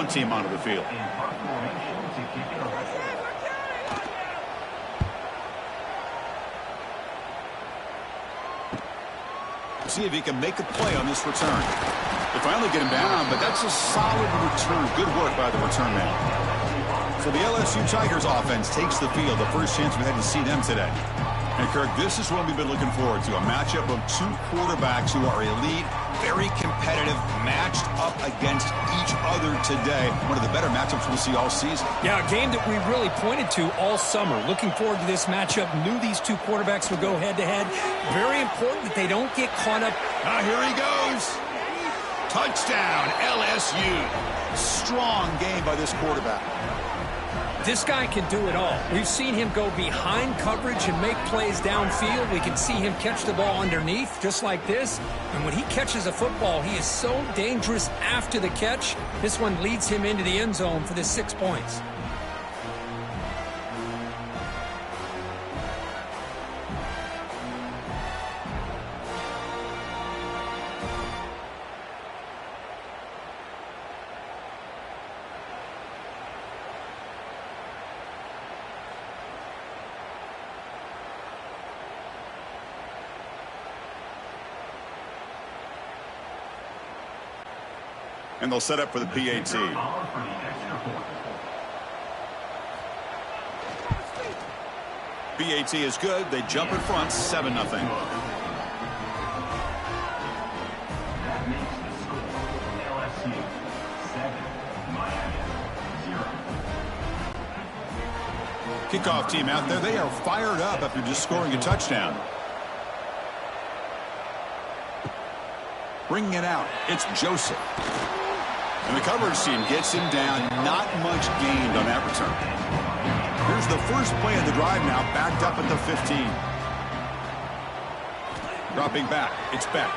punt team onto the field. See if he can make a play on this return. They finally get him down, but that's a solid return. Good work by the return man. So the LSU Tigers offense takes the field. The first chance we had to see them today. And Kirk, this is what we've been looking forward to. A matchup of two quarterbacks who are elite, very competitive, matched up against each other today. One of the better matchups we'll see all season. Yeah, a game that we really pointed to all summer. Looking forward to this matchup. Knew these two quarterbacks would go head-to-head. Very important that they don't get caught up. Here he goes. Touchdown, LSU. Strong game by this quarterback. This guy can do it all. We've seen him go behind coverage and make plays downfield. We can see him catch the ball underneath just like this. And when he catches a football, he is so dangerous after the catch. This one leads him into the end zone for the 6 points. And they'll set up for the PAT. PAT is good. They jump in front, 7-0. Kickoff team out there. They are fired up after just scoring a touchdown. Bringing it out. It's Joseph. And the coverage team gets him down. Not much gained on that return. Here's the first play of the drive now, backed up at the 15. Dropping back. It's back.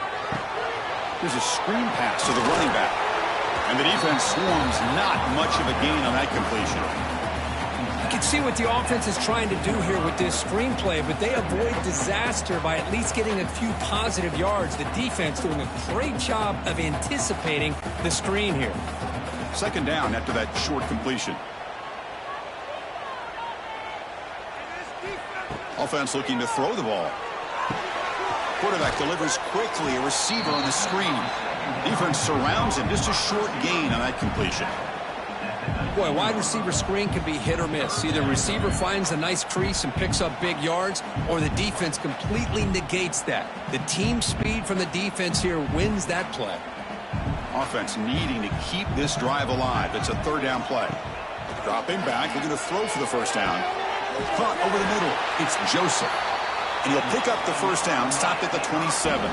There's a screen pass to the running back. And the defense swarms. Not much of a gain on that completion. You can see what the offense is trying to do here with this screenplay, but they avoid disaster by at least getting a few positive yards. The defense doing a great job of anticipating the screen here. Second down after that short completion. Offense looking to throw the ball. Quarterback delivers quickly, a receiver on the screen. Defense surrounds him, just a short gain on that completion. Boy, wide receiver screen can be hit or miss. Either receiver finds a nice crease and picks up big yards, or the defense completely negates that. The team speed from the defense here wins that play. Offense needing to keep this drive alive. It's a third down play. Dropping back, looking to throw for the first down. Caught over the middle. It's Joseph. And he'll pick up the first down, stopped at the 27.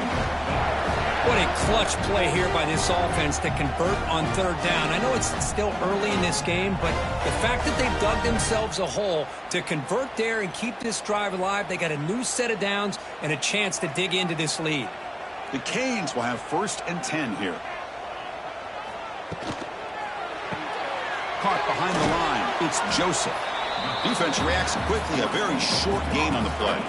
What a clutch play here by this offense to convert on third down. I know it's still early in this game, but the fact that they've dug themselves a hole to convert there and keep this drive alive, they got a new set of downs and a chance to dig into this lead. The Canes will have 1st and 10 here. Caught behind the line. It's Joseph. Defense reacts quickly. A very short gain on the play.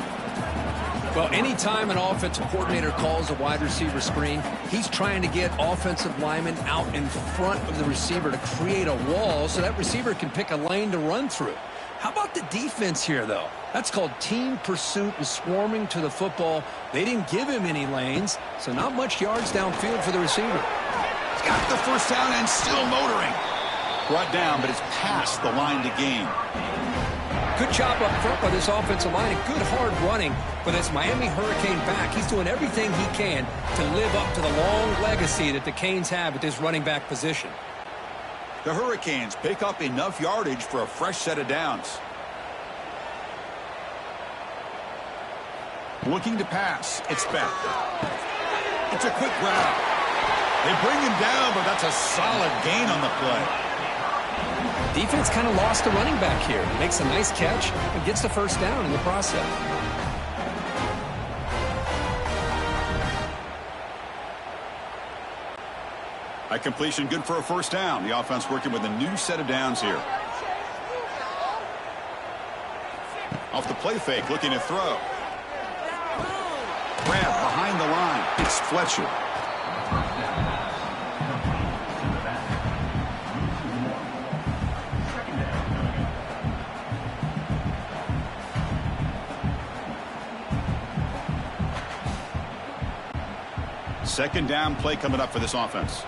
Well, anytime an offensive coordinator calls a wide receiver screen, he's trying to get offensive linemen out in front of the receiver to create a wall so that receiver can pick a lane to run through. How about the defense here, though? That's called team pursuit and swarming to the football. They didn't give him any lanes, so not much yards downfield for the receiver. He's got the first down and still motoring. Brought down, but it's past the line to gain. Good job up front by this offensive line and good hard running for this Miami Hurricane back. He's doing everything he can to live up to the long legacy that the Canes have at this running back position. The Hurricanes pick up enough yardage for a fresh set of downs. Looking to pass. It's back. It's a quick grab. They bring him down, but that's a solid gain on the play. Defense kind of lost the running back here. Makes a nice catch and gets the first down in the process. A completion good for a first down. The offense working with a new set of downs here. Off the play fake, looking to throw. Grab behind the line. It's Fletcher. Second down play coming up for this offense.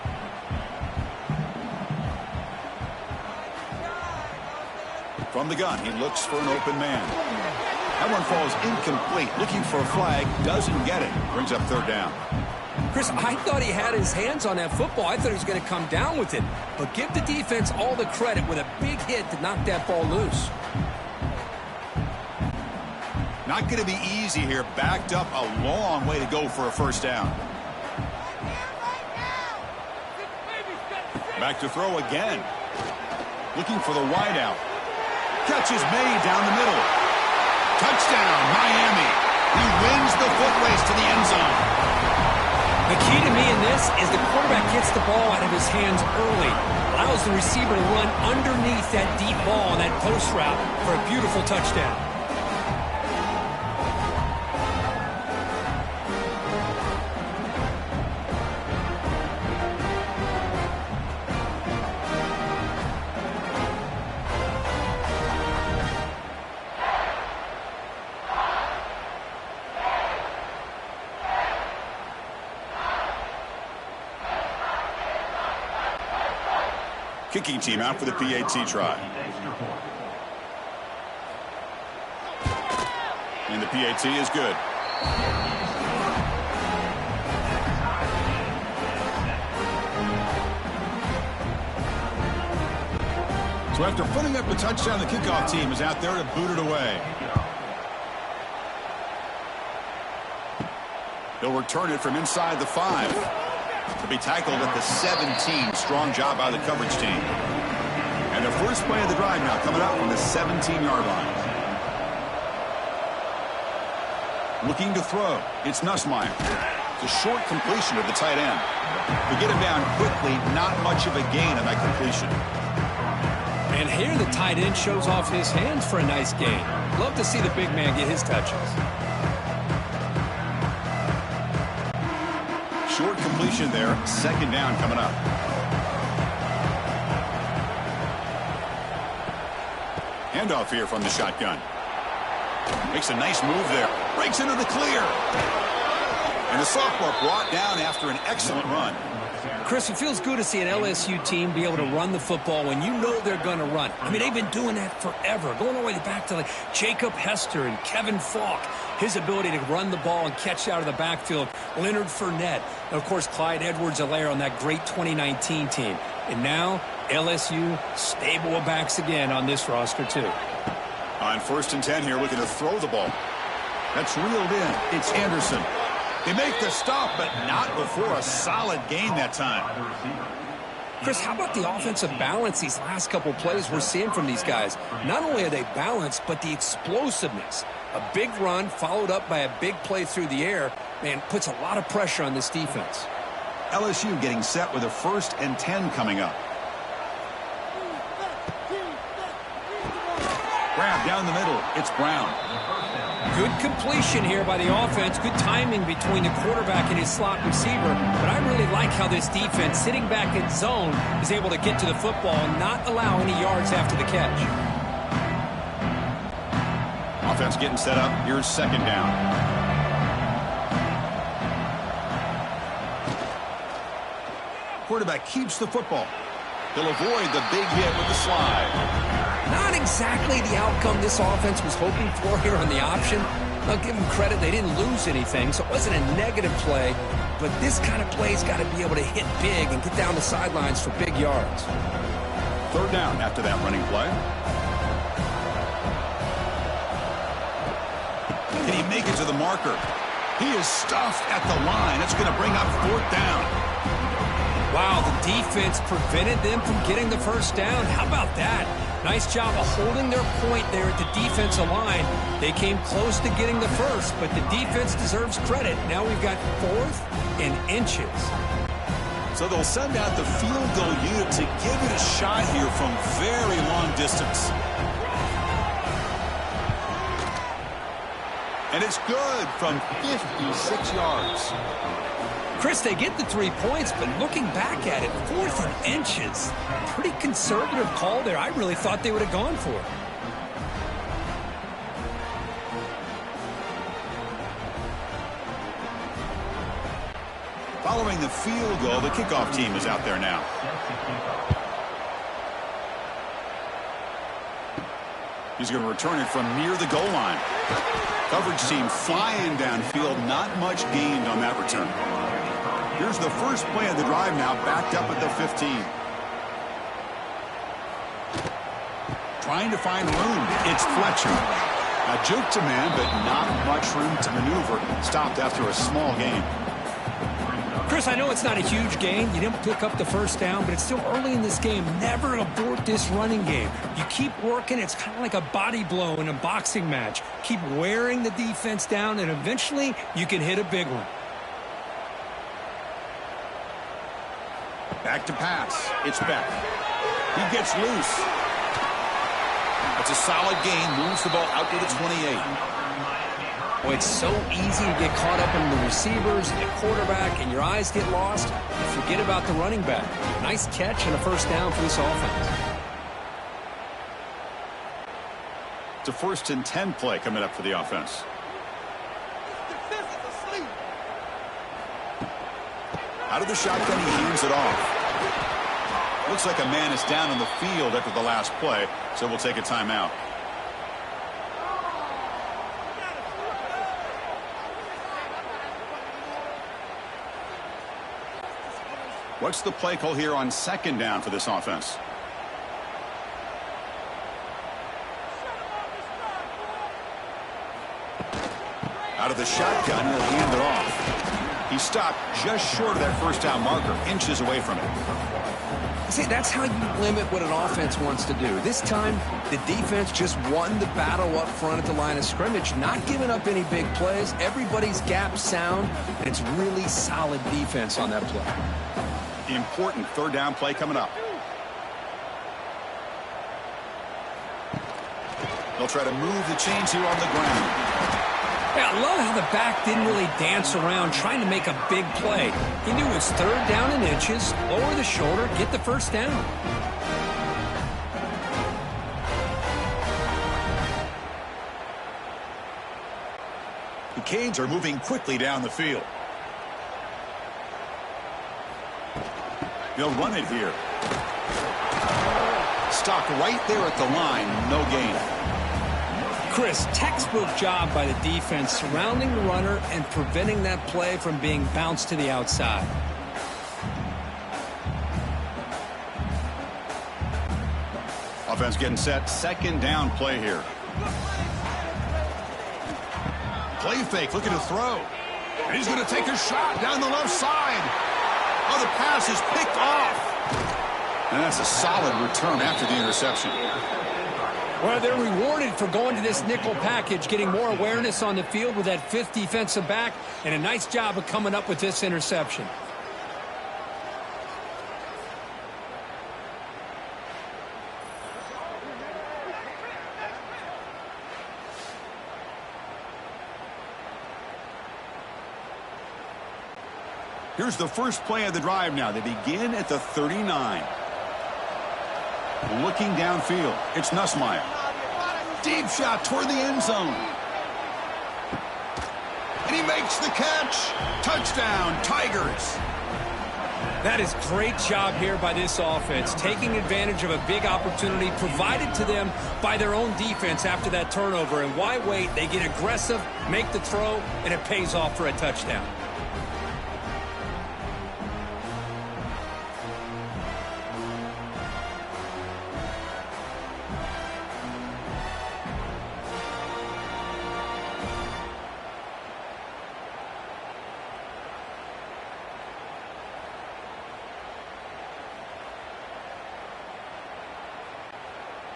From the gun, he looks for an open man. That one falls incomplete. Looking for a flag, doesn't get it. Brings up third down. Chris, I thought he had his hands on that football. I thought he was going to come down with it. But give the defense all the credit with a big hit to knock that ball loose. Not going to be easy here. Backed up a long way to go for a first down. Back to throw again. Looking for the wideout. Catch is made down the middle. Touchdown, Miami. He wins the foot race to the end zone. The key to me in this is the quarterback gets the ball out of his hands early. Allows the receiver to run underneath that deep ball on that post route for a beautiful touchdown. Kicking team out for the PAT try. And the PAT is good. So after putting up a touchdown, the kickoff team is out there to boot it away. They'll return it from inside the 5. To be tackled at the 17. Strong job by the coverage team. And the first play of the drive now coming up from the 17-yard line. Looking to throw. It's Nussmeier. It's a short completion to the tight end. We get him down quickly. Not much of a gain on that completion. And here the tight end shows off his hands for a nice gain. Love to see the big man get his touches. Short completion there. Second down coming up. Handoff here from the shotgun. Makes a nice move there. Breaks into the clear. And the sophomore brought down after an excellent run. Chris, it feels good to see an LSU team be able to run the football when you know they're going to run. I mean, they've been doing that forever, going all the way back to like Jacob Hester and Kevin Falk. His ability to run the ball and catch out of the backfield. Leonard Fournette. And, of course, Clyde Edwards-Helaire on that great 2019 team. And now, LSU stable of backs again on this roster, too. On 1st and 10 here, looking to throw the ball. That's reeled in. It's Anderson. They make the stop, but not before a solid gain that time. Chris, how about the offensive balance these last couple plays we're seeing from these guys? Not only are they balanced, but the explosiveness. A big run followed up by a big play through the air, man, puts a lot of pressure on this defense. LSU getting set with a 1st and 10 coming up. Grab down the middle. It's Brown. Good completion here by the offense. Good timing between the quarterback and his slot receiver. But I really like how this defense, sitting back in zone, is able to get to the football and not allow any yards after the catch. Offense getting set up. Here's second down. Quarterback keeps the football. He'll avoid the big hit with the slide. Not exactly the outcome this offense was hoping for here on the option. I'll give them credit. They didn't lose anything, so it wasn't a negative play. But this kind of play's got to be able to hit big and get down the sidelines for big yards. Third down after that running play. Can he make it to the marker? He is stuffed at the line. It's going to bring up 4th down. Wow, the defense prevented them from getting the first down. How about that? Nice job of holding their point there at the defensive line. They came close to getting the first, but the defense deserves credit. Now we've got 4th and inches. So they'll send out the field goal unit to give it a shot here from very long distance. And it's good from 56 yards. Chris, they get the 3 points, but looking back at it, 4th and inches. Pretty conservative call there. I really thought they would have gone for it. following the field goal, the kickoff team is out there now. He's going to return it from near the goal line. Coverage team flying downfield. Not much gained on that return. Here's the first play of the drive now, backed up at the 15. Trying to find room. It's Fletcher. A juke to man, but not much room to maneuver. Stopped after a small gain. Chris, I know it's not a huge gain. You didn't pick up the first down, but it's still early in this game. Never abort this running game. You keep working. It's kind of like a body blow in a boxing match. Keep wearing the defense down, and eventually you can hit a big one. Back to pass. It's Beck. He gets loose. It's a solid gain. Moves the ball out to the 28. Boy, it's so easy to get caught up in the receivers, the quarterback, and your eyes get lost. You forget about the running back. Nice catch and a first down for this offense. It's a 1st and 10 play coming up for the offense. Out of the shotgun, he hands it off. Looks like a man is down on the field after the last play, so we'll take a timeout. What's the play call here on 2nd down for this offense? Out of the shotgun, he'll hand it off. He stopped just short of that first down marker, inches away from it. See, that's how you limit what an offense wants to do. This time, the defense just won the battle up front at the line of scrimmage, not giving up any big plays. Everybody's gap sound, and it's really solid defense on that play. The important 3rd down play coming up. They'll try to move the chains here on the ground. Yeah, I love how the back didn't really dance around trying to make a big play. He knew it was 3rd down and inches, lower the shoulder, get the first down. The Canes are moving quickly down the field. They'll run it here. Stopped right there at the line. No gain. Chris, textbook job by the defense surrounding the runner and preventing that play from being bounced to the outside. Offense getting set. 2nd down play here. Play fake, looking to throw. And he's going to take a shot down the left side. Oh, the pass is picked off. And that's a solid return after the interception. Well, they're rewarded for going to this nickel package, getting more awareness on the field with that 5th defensive back, and a nice job of coming up with this interception. Here's the first play of the drive now. They begin at the 39. Looking downfield. It's Nussmeier. Deep shot toward the end zone. And he makes the catch. Touchdown, Tigers. That is great job here by this offense, taking advantage of a big opportunity provided to them by their own defense after that turnover. And why wait? They get aggressive, make the throw, and it pays off for a touchdown.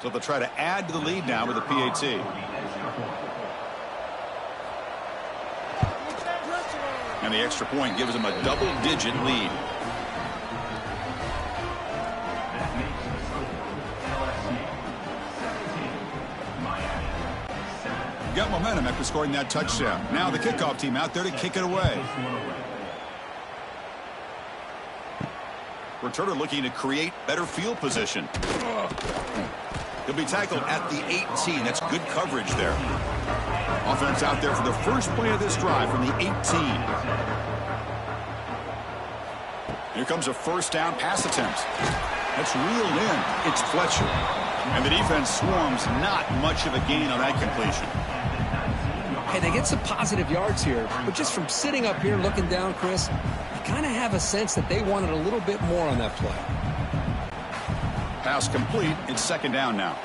So they'll try to add to the lead now with a PAT. And the extra point gives them a double-digit lead. Got momentum after scoring that touchdown. Now the kickoff team out there to kick it away. Returner looking to create better field position. He'll be tackled at the 18. That's good coverage there. Offense out there for the first play of this drive from the 18. Here comes a first down pass attempt. That's reeled in. It's Fletcher. And the defense swarms. Not much of a gain on that completion. Hey, they get some positive yards here, but just from sitting up here looking down, Chris, you kind of have a sense that they wanted a little bit more on that play. Pass complete. It's second down now.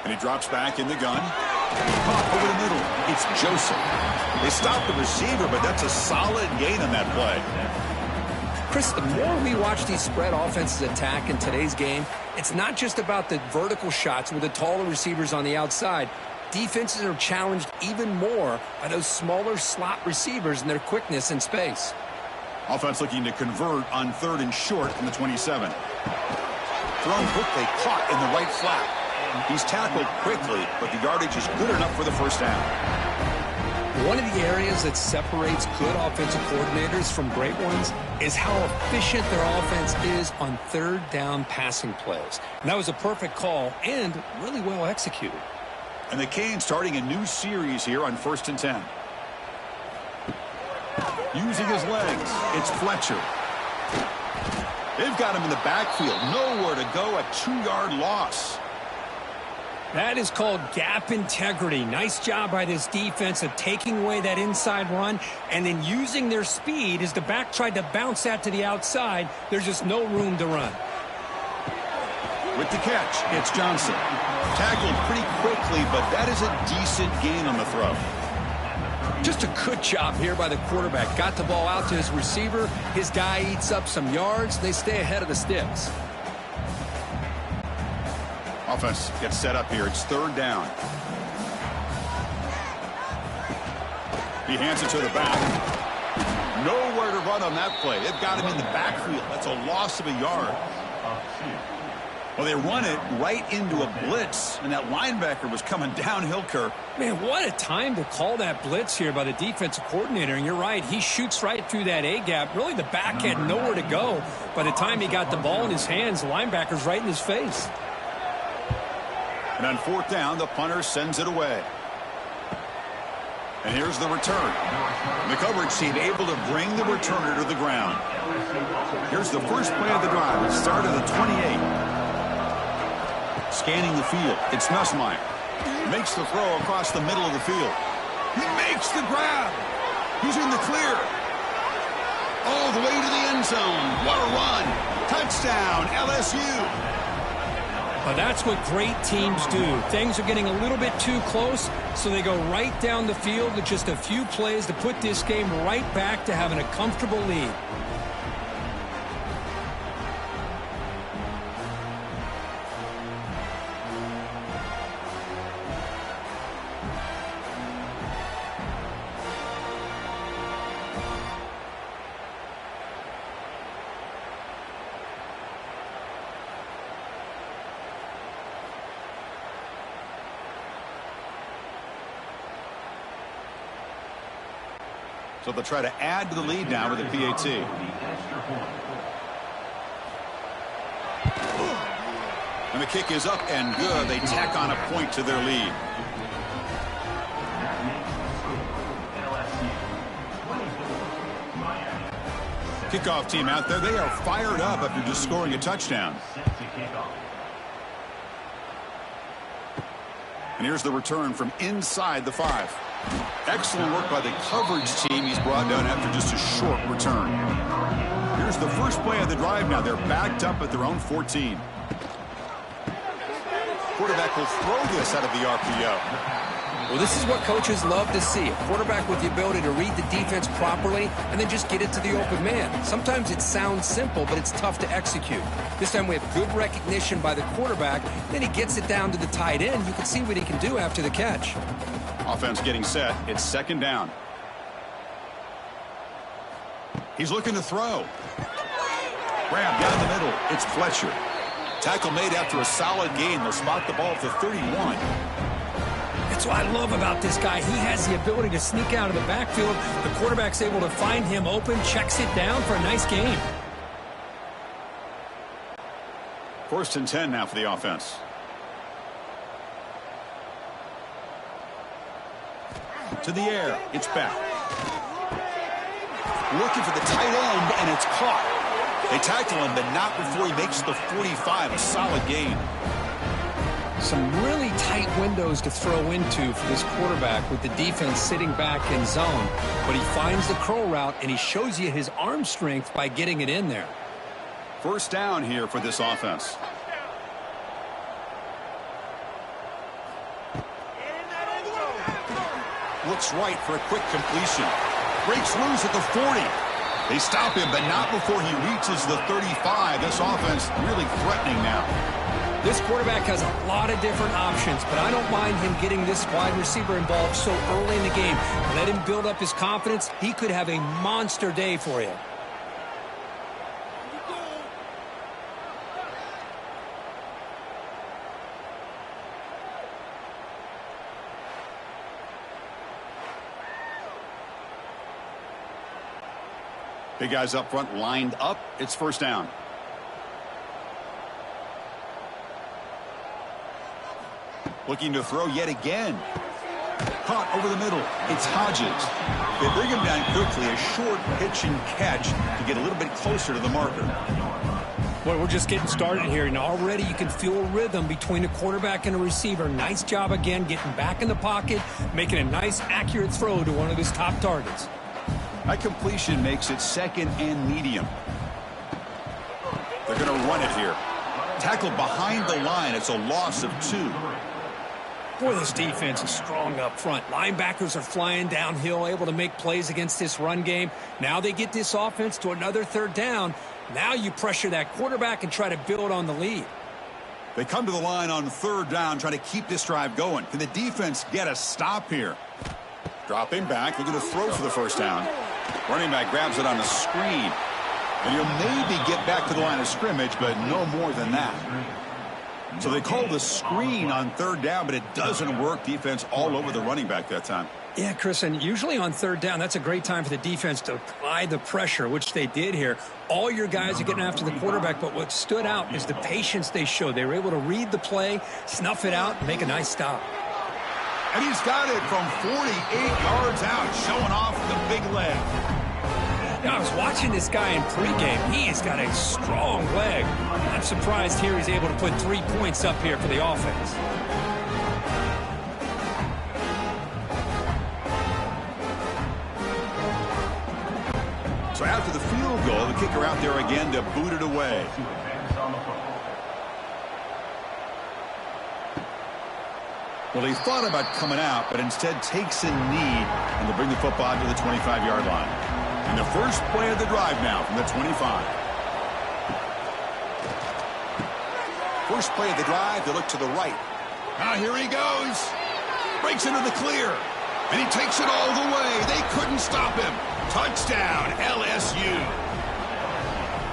And he drops back in the gun. Caught over the middle. It's Joseph. They stopped the receiver, but that's a solid gain on that play. Chris, the more we watch these spread offenses attack in today's game, it's not just about the vertical shots with the taller receivers on the outside. Defenses are challenged even more by those smaller slot receivers and their quickness in space. Offense looking to convert on 3rd and short from the 27. Thrown quickly, caught in the right flat. He's tackled quickly, but the yardage is good enough for the first down. One of the areas that separates good offensive coordinators from great ones is how efficient their offense is on 3rd down passing plays. And that was a perfect call and really well executed. And the Canes starting a new series here on 1st and 10. Using his legs, it's Fletcher. They've got him in the backfield. Nowhere to go, a 2-yard loss. That is called gap integrity. Nice job by this defense of taking away that inside run and then using their speed as the back tried to bounce that to the outside. There's just no room to run. With the catch, it's Johnson. Tackled pretty quickly, but that is a decent gain on the throw. Just a good job here by the quarterback. Got the ball out to his receiver. His guy eats up some yards. They stay ahead of the sticks. Offense gets set up here. It's 3rd down. He hands it to the back. Nowhere to run on that play. They've got him in the backfield. That's a loss of a yard. Well, they run it right into a blitz, and that linebacker was coming downhill, Kirk. Man, what a time to call that blitz here by the defensive coordinator. And you're right, he shoots right through that A-gap. Really, the back had nowhere to go. By the time he got the ball in his hands, the linebacker's right in his face. And on 4th down, the punter sends it away. And here's the return. The coverage team able to bring the returner to the ground. Here's the first play of the drive. It started at the 28. Scanning the field, it's Nussmeier. Makes the throw across the middle of the field. He makes the grab. He's in the clear. All the way to the end zone. What a run. Touchdown, LSU. Well, that's what great teams do. Things are getting a little bit too close, so they go right down the field with just a few plays to put this game right back to having a comfortable lead. So they'll try to add to the lead now with a PAT. And the kick is up and good. They tack on a point to their lead. Kickoff team out there. They are fired up after just scoring a touchdown. And here's the return from inside the 5. Excellent work by the coverage team. He's brought down after just a short return. Here's the first play of the drive now. They're backed up at their own 14. Quarterback will throw this out of the RPO. Well, this is what coaches love to see. A quarterback with the ability to read the defense properly and then just get it to the open man. Sometimes it sounds simple, but it's tough to execute. This time we have good recognition by the quarterback. Then he gets it down to the tight end. You can see what he can do after the catch. Offense getting set. It's second down. He's looking to throw. Grab down the middle. It's Fletcher. Tackle made after a solid gain. They'll spot the ball at the 31. That's what I love about this guy. He has the ability to sneak out of the backfield. The quarterback's able to find him open, checks it down for a nice gain. 1st and 10 now for the offense. To the air. It's back. Looking for the tight end, and it's caught. They tackle him, but not before he makes the 45. A solid gain. Some really tight windows to throw into for this quarterback with the defense sitting back in zone. But he finds the curl route, and he shows you his arm strength by getting it in there. First down here for this offense. Looks right for a quick completion. Breaks loose at the 40. They stop him, but not before he reaches the 35. This offense really threatening now. This quarterback has a lot of different options, but I don't mind him getting this wide receiver involved so early in the game. Let him build up his confidence. He could have a monster day for you. Big guys up front lined up. It's first down. Looking to throw yet again. Caught over the middle. It's Hodges. They bring him down quickly. A short pitch and catch to get a little bit closer to the marker. Well, we're just getting started here, and already you can feel a rhythm between the quarterback and the receiver. Nice job again getting back in the pocket, making a nice, accurate throw to one of his top targets. That completion makes it second and medium. They're going to run it here. Tackled behind the line. It's a loss of 2. Boy, this defense is strong up front. Linebackers are flying downhill, able to make plays against this run game. Now they get this offense to another third down. Now you pressure that quarterback and try to build on the lead. They come to the line on third down, trying to keep this drive going. Can the defense get a stop here? Dropping back, looking to throw for the first down. Running back grabs it on the screen. And he'll maybe get back to the line of scrimmage, but no more than that. So they call the screen on third down, but it doesn't work. Defense all over the running back that time. Yeah, Chris, and usually on third down, that's a great time for the defense to apply the pressure, which they did here. All your guys are getting after the quarterback, but what stood out is the patience they showed. They were able to read the play, snuff it out, and make a nice stop. And he's got it from 48 yards out, showing off the big leg. Now, I was watching this guy in pregame. He has got a strong leg. I'm surprised here he's able to put 3 points up here for the offense. So after the field goal, the kicker out there again to boot it away. Well, he thought about coming out, but instead takes a knee, and they'll bring the football to the 25-yard line. And the first play of the drive now from the 25. First play of the drive, they look to the right. Now here he goes. Breaks into the clear. And he takes it all the way. They couldn't stop him. Touchdown, LSU.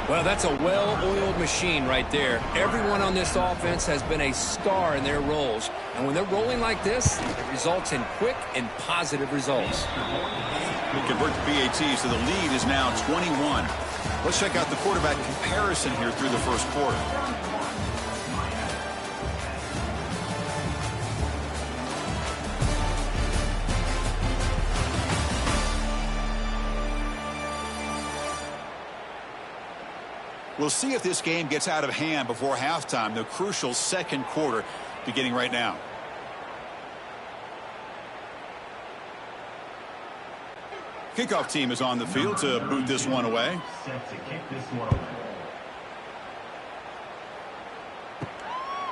Well, that's a well-oiled machine right there. Everyone on this offense has been a star in their roles. And when they're rolling like this, it results in quick and positive results. They convert to PAT, so the lead is now 21. Let's check out the quarterback comparison here through the first quarter. We'll see if this game gets out of hand before halftime, the crucial second quarter beginning right now. Kickoff team is on the field to boot this one away.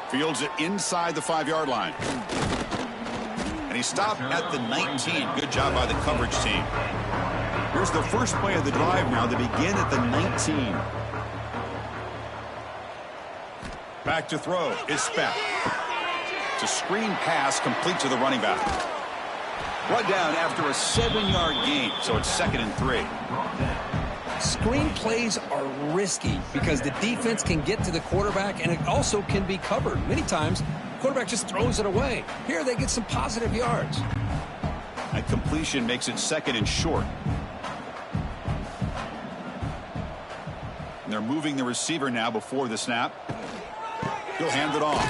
Fields it inside the 5-yard line. And he stopped at the 19. Good job by the coverage team. Here's the first play of the drive now. They begin at the 19. Back to throw. It's back. It's a screen pass complete to the running back. Brought down after a 7-yard gain, so it's 2nd and 3. Screen plays are risky because the defense can get to the quarterback, and it also can be covered. Many times, the quarterback just throws it away. Here, they get some positive yards. That completion makes it 2nd and short. And they're moving the receiver now before the snap. He'll hand it off.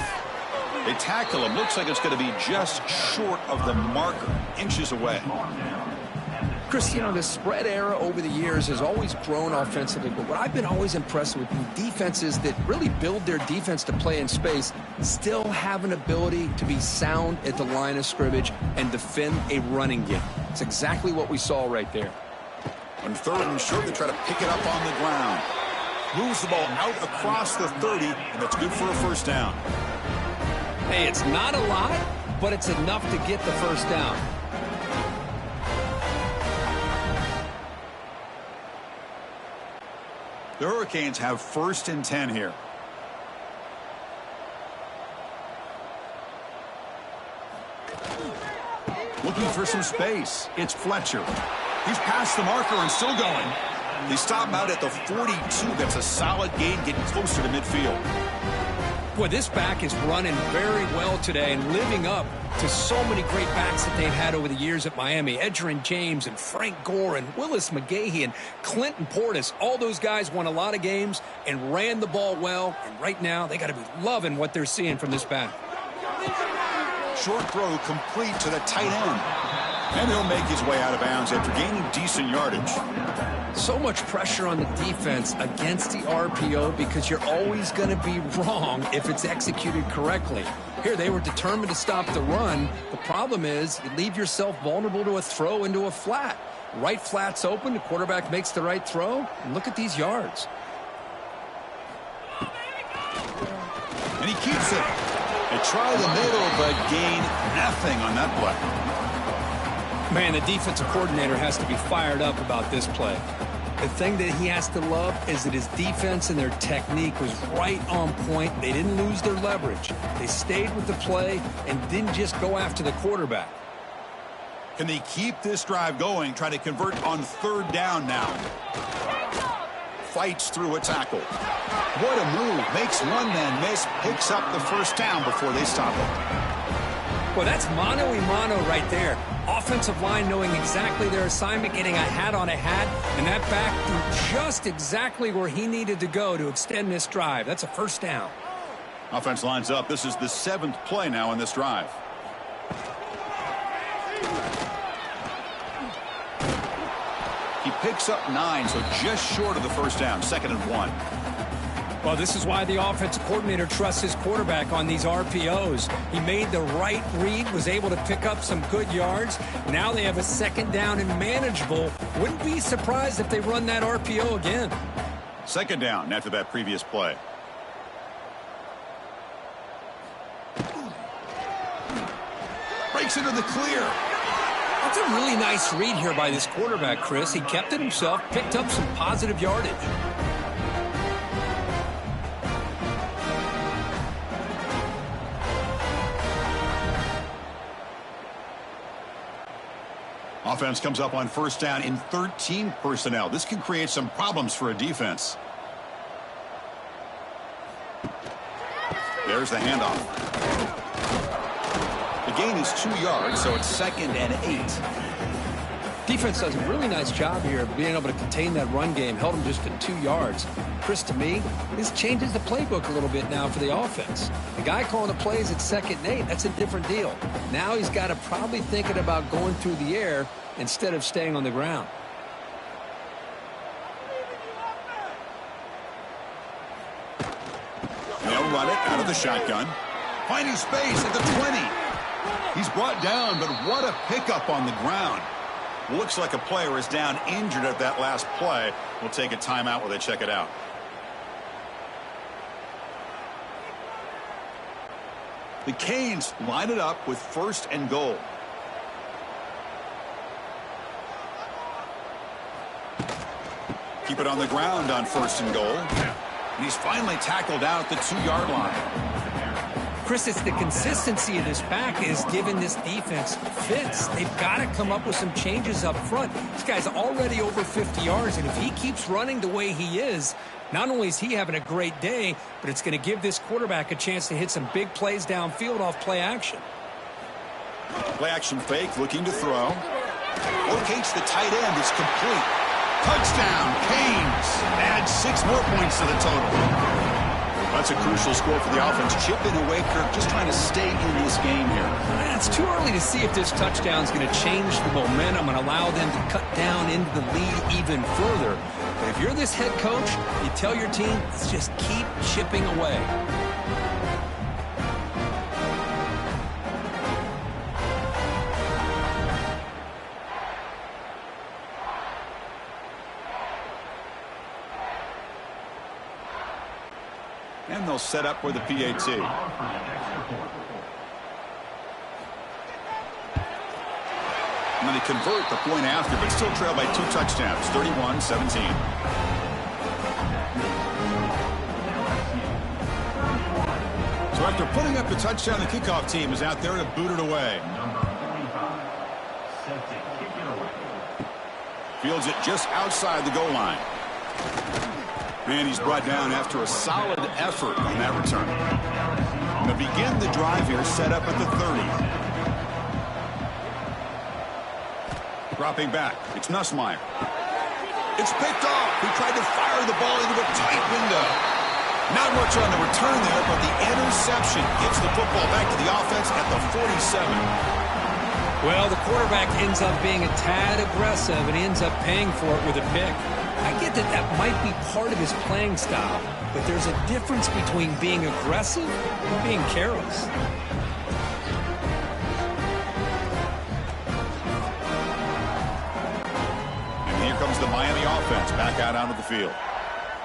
They tackle him. Looks like it's going to be just short of the marker, inches away. Chris, you know, the spread era over the years has always grown offensively, but what I've been always impressed with defenses that really build their defense to play in space still have an ability to be sound at the line of scrimmage and defend a running game. It's exactly what we saw right there. On 3rd and short, they try to pick it up on the ground. Moves the ball out across the 30, and that's good for a first down. Hey, it's not a lot, but it's enough to get the first down. The Hurricanes have 1st and 10 here. Looking for some space. It's Fletcher. He's past the marker and still going. They stop him out at the 42. That's a solid gain, getting closer to midfield. Boy, this back is running very well today and living up to so many great backs that they've had over the years at Miami. Edgerrin James and Frank Gore and Willis McGahee and Clinton Portis. All those guys won a lot of games and ran the ball well. And right now, they got to be loving what they're seeing from this back. Short throw complete to the tight end. And he'll make his way out of bounds after gaining decent yardage. So much pressure on the defense against the RPO because you're always going to be wrong if it's executed correctly. Here, they were determined to stop the run. The problem is you leave yourself vulnerable to a throw into a flat. Right flat's open, the quarterback makes the right throw, and look at these yards. And he keeps it. They try the middle, but gain nothing on that play. Man, the defensive coordinator has to be fired up about this play. The thing that he has to love is that his defense and their technique was right on point. They didn't lose their leverage. They stayed with the play and didn't just go after the quarterback. Can they keep this drive going? Try to convert on 3rd down now. Fights through a tackle. What a move. Makes one man miss. Picks up the first down before they stop it. Well, that's mano-a-mano right there. Offensive line knowing exactly their assignment, getting a hat on a hat, and that back threw just exactly where he needed to go to extend this drive. That's a first down. Offense lines up. This is the 7th play now in this drive. He picks up 9, so just short of the first down. 2nd and 1. Well, this is why the offensive coordinator trusts his quarterback on these RPOs. He made the right read, was able to pick up some good yards. Now they have a 2nd down and manageable. Wouldn't be surprised if they run that RPO again. 2nd down after that previous play. Breaks into the clear. That's a really nice read here by this quarterback, Chris. He kept it himself, picked up some positive yardage. Offense comes up on 1st down in 13 personnel. This can create some problems for a defense. There's the handoff. The gain is 2 yards, so it's 2nd and 8. Defense does a really nice job here of being able to contain that run game. Held him just at 2 yards. Chris, to me, this changes the playbook a little bit now for the offense. The guy calling the plays at 2nd and 8, that's a different deal. Now he's got to probably thinking about going through the air instead of staying on the ground. They'll run it out of the shotgun. Finding space at the 20. He's brought down, but what a pickup on the ground. Looks like a player is down injured at that last play. We'll take a timeout while they check it out. The Canes line it up with 1st and goal. Keep it on the ground on 1st and goal. And he's finally tackled out at the 2-yard line. Chris, it's the consistency of this back is giving this defense fits. They've got to come up with some changes up front. This guy's already over 50 yards, and if he keeps running the way he is, not only is he having a great day, but it's going to give this quarterback a chance to hit some big plays downfield off play action. Play action fake, looking to throw. Locates the tight end. It's complete. Touchdown, Canes. Add 6 more points to the total. That's a crucial score for the offense. Chipping away, Kirk, just trying to stay in this game here. It's too early to see if this touchdown is going to change the momentum and allow them to cut down into the lead even further. But if you're this head coach, you tell your team, let's just keep chipping away. And they'll set up with the PAT. And then they convert the point after, but still trail by 2 touchdowns, 31-17. So after putting up the touchdown, the kickoff team is out there to boot it away. Fields it just outside the goal line. And he's brought down after a solid effort on that return. And to begin the drive here, set up at the 30. Dropping back, it's Nussmeier. It's picked off. He tried to fire the ball into a tight window. Not much on the return there, but the interception gets the football back to the offense at the 47. Well, the quarterback ends up being a tad aggressive and he ends up paying for it with a pick. I get that that might be part of his playing style, but there's a difference between being aggressive and being careless. And here comes the Miami offense back out onto the field.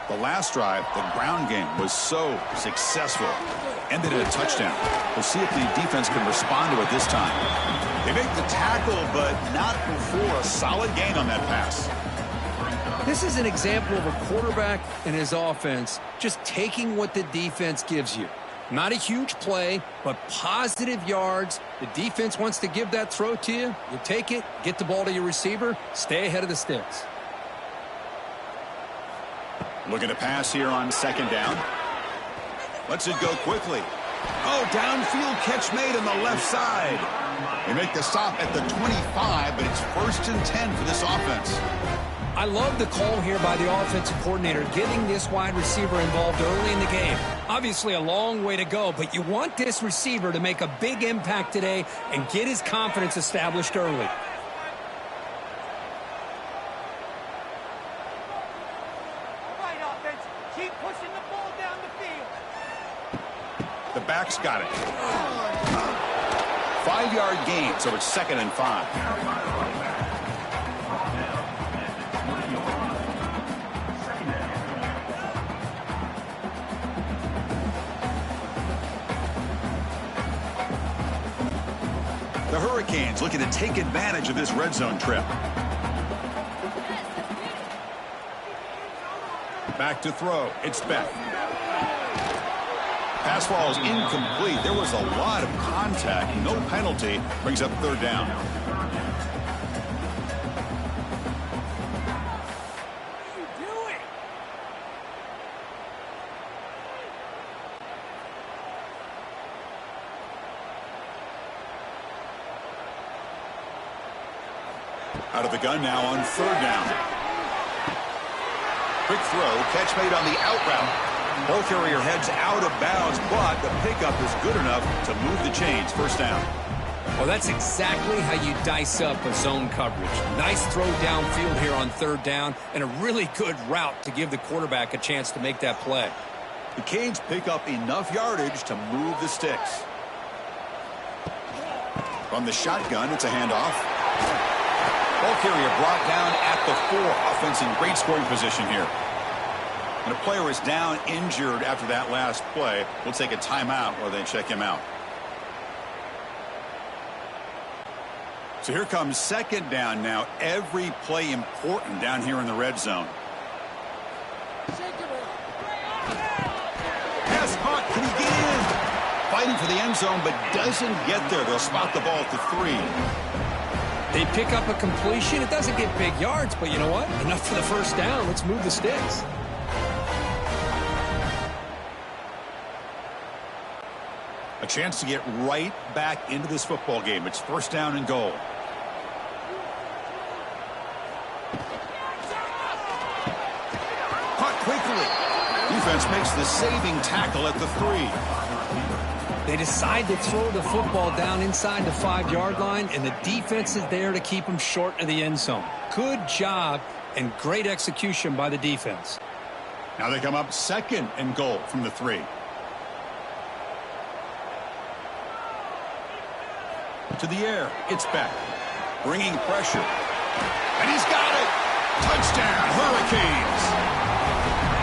The last drive, the ground game was so successful. Ended in a touchdown. We'll see if the defense can respond to it this time. They make the tackle, but not before a solid gain on that pass. This is an example of a quarterback and his offense just taking what the defense gives you. Not a huge play, but positive yards. The defense wants to give that throw to you. You take it, get the ball to your receiver, stay ahead of the sticks. Looking to pass here on second down. Lets it go quickly. Oh, downfield catch made on the left side. They make the stop at the 25, but it's 1st and 10 for this offense. I love the call here by the offensive coordinator, getting this wide receiver involved early in the game. Obviously a long way to go, but you want this receiver to make a big impact today and get his confidence established early. All right, offense. Keep pushing the ball down the field. The back's got it. 5-yard gain, so it's 2nd and 5. The Hurricanes looking to take advantage of this red zone trip. Back to throw. It's Beck. Pass falls incomplete. There was a lot of contact. No penalty. Brings up 3rd down. Out of the gun now on 3rd down. Quick throw, catch made on the out route. Ball carrier heads out of bounds, but the pickup is good enough to move the chains. 1st down. Well, that's exactly how you dice up a zone coverage. Nice throw downfield here on 3rd down, and a really good route to give the quarterback a chance to make that play. The Canes pick up enough yardage to move the sticks. From the shotgun, it's a handoff. Ball carrier brought down at the 4. Offense in great scoring position here. And a player is down injured after that last play. We'll take a timeout while they check him out. So here comes 2nd down now. Every play important down here in the red zone. Pass caught. Can he get in? Fighting for the end zone, but doesn't get there. They'll spot the ball at the 3. They pick up a completion. It doesn't get big yards, but you know what? Enough for the 1st down. Let's move the sticks. A chance to get right back into this football game. It's 1st down and goal. Caught quickly. Defense makes the saving tackle at the 3. They decide to throw the football down inside the 5-yard line, and the defense is there to keep them short of the end zone. Good job and great execution by the defense. Now they come up 2nd and goal from the 3. To the air, it's Beck. Bringing pressure. And he's got it! Touchdown, Hurricanes!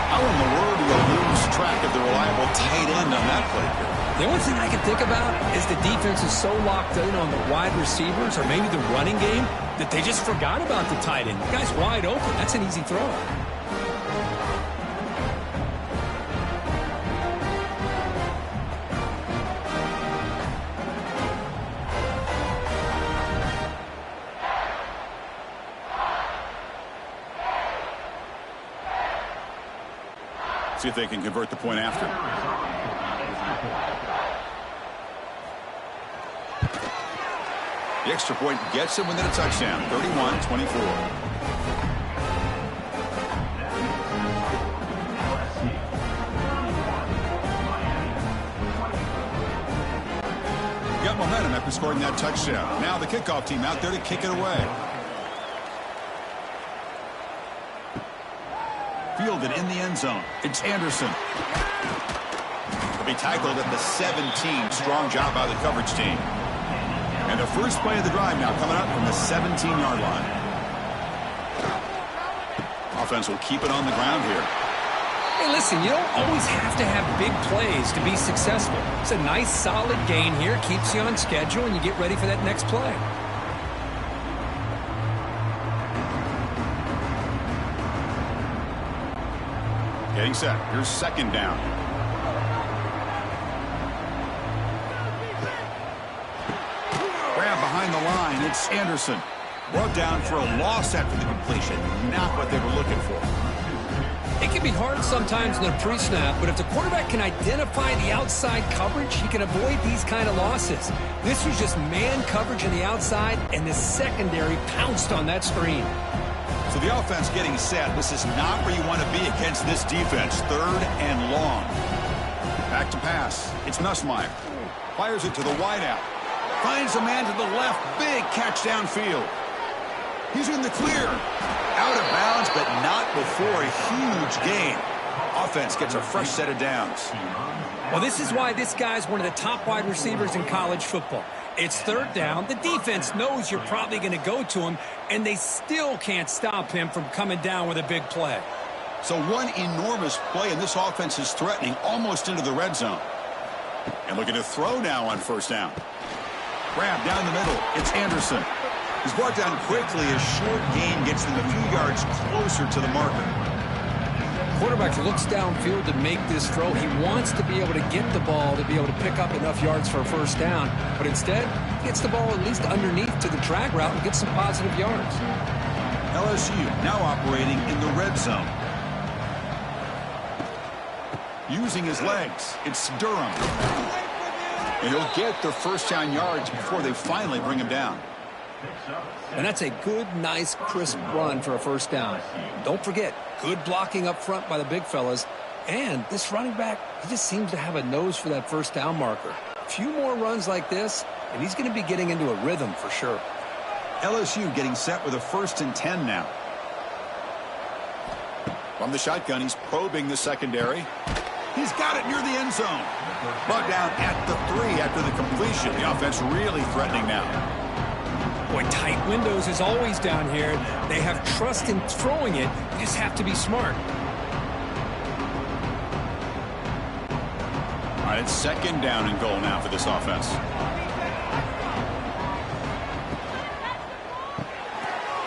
How in the world do you lose track of the reliable tight end on that play here? The only thing I can think about is the defense is so locked in on the wide receivers or maybe the running game that they just forgot about the tight end. The guy's wide open. That's an easy throw. See if they can convert the point after. The extra point gets him within a touchdown. 31-24. Got momentum after scoring that touchdown. Now the kickoff team out there to kick it away. Fielded in the end zone. It's Anderson. He'll be tackled at the 17. Strong job by the coverage team. And the first play of the drive now coming up from the 17-yard line. Offense will keep it on the ground here. Hey, listen, you don't always have to have big plays to be successful. It's a nice, solid gain here. Keeps you on schedule, and you get ready for that next play. Getting set. Here's 2nd down. Grab behind the line. It's Anderson. Brought down for a loss after the completion. Not what they were looking for. It can be hard sometimes in a pre-snap, but if the quarterback can identify the outside coverage, he can avoid these kind of losses. This was just man coverage on the outside, and the secondary pounced on that screen. So the offense getting set. This is not where you want to be against this defense. 3rd and long. Back to pass. It's Nussmeier. Fires it to the wideout. Finds a man to the left. Big catch downfield. He's in the clear. Out of bounds, but not before a huge gain. Offense gets a fresh set of downs. Well, this is why this guy's one of the top wide receivers in college football. It's 3rd down. The defense knows you're probably going to go to him, and they still can't stop him from coming down with a big play. So one enormous play, and this offense is threatening almost into the red zone. And looking to throw now on 1st down. Grab down the middle. It's Anderson. He's brought down quickly. A short gain gets them a few yards closer to the marker. Quarterback looks downfield to make this throw. He wants to be able to get the ball to be able to pick up enough yards for a 1st down, but instead he gets the ball at least underneath to the drag route and gets some positive yards. LSU now operating in the red zone. Using his legs, it's Durham. And he'll get the 1st down yards before they finally bring him down. And that's a good, nice, crisp run for a 1st down. Don't forget, good blocking up front by the big fellas. And this running back, he just seems to have a nose for that 1st down marker. A few more runs like this, and he's going to be getting into a rhythm for sure. LSU getting set with a 1st and 10 now. From the shotgun, he's probing the secondary. He's got it near the end zone. Brought down at the 3 after the completion. The offense really threatening now. Boy, tight windows is always down here. They have trust in throwing it. You just have to be smart. All right, it's 2nd down and goal now for this offense.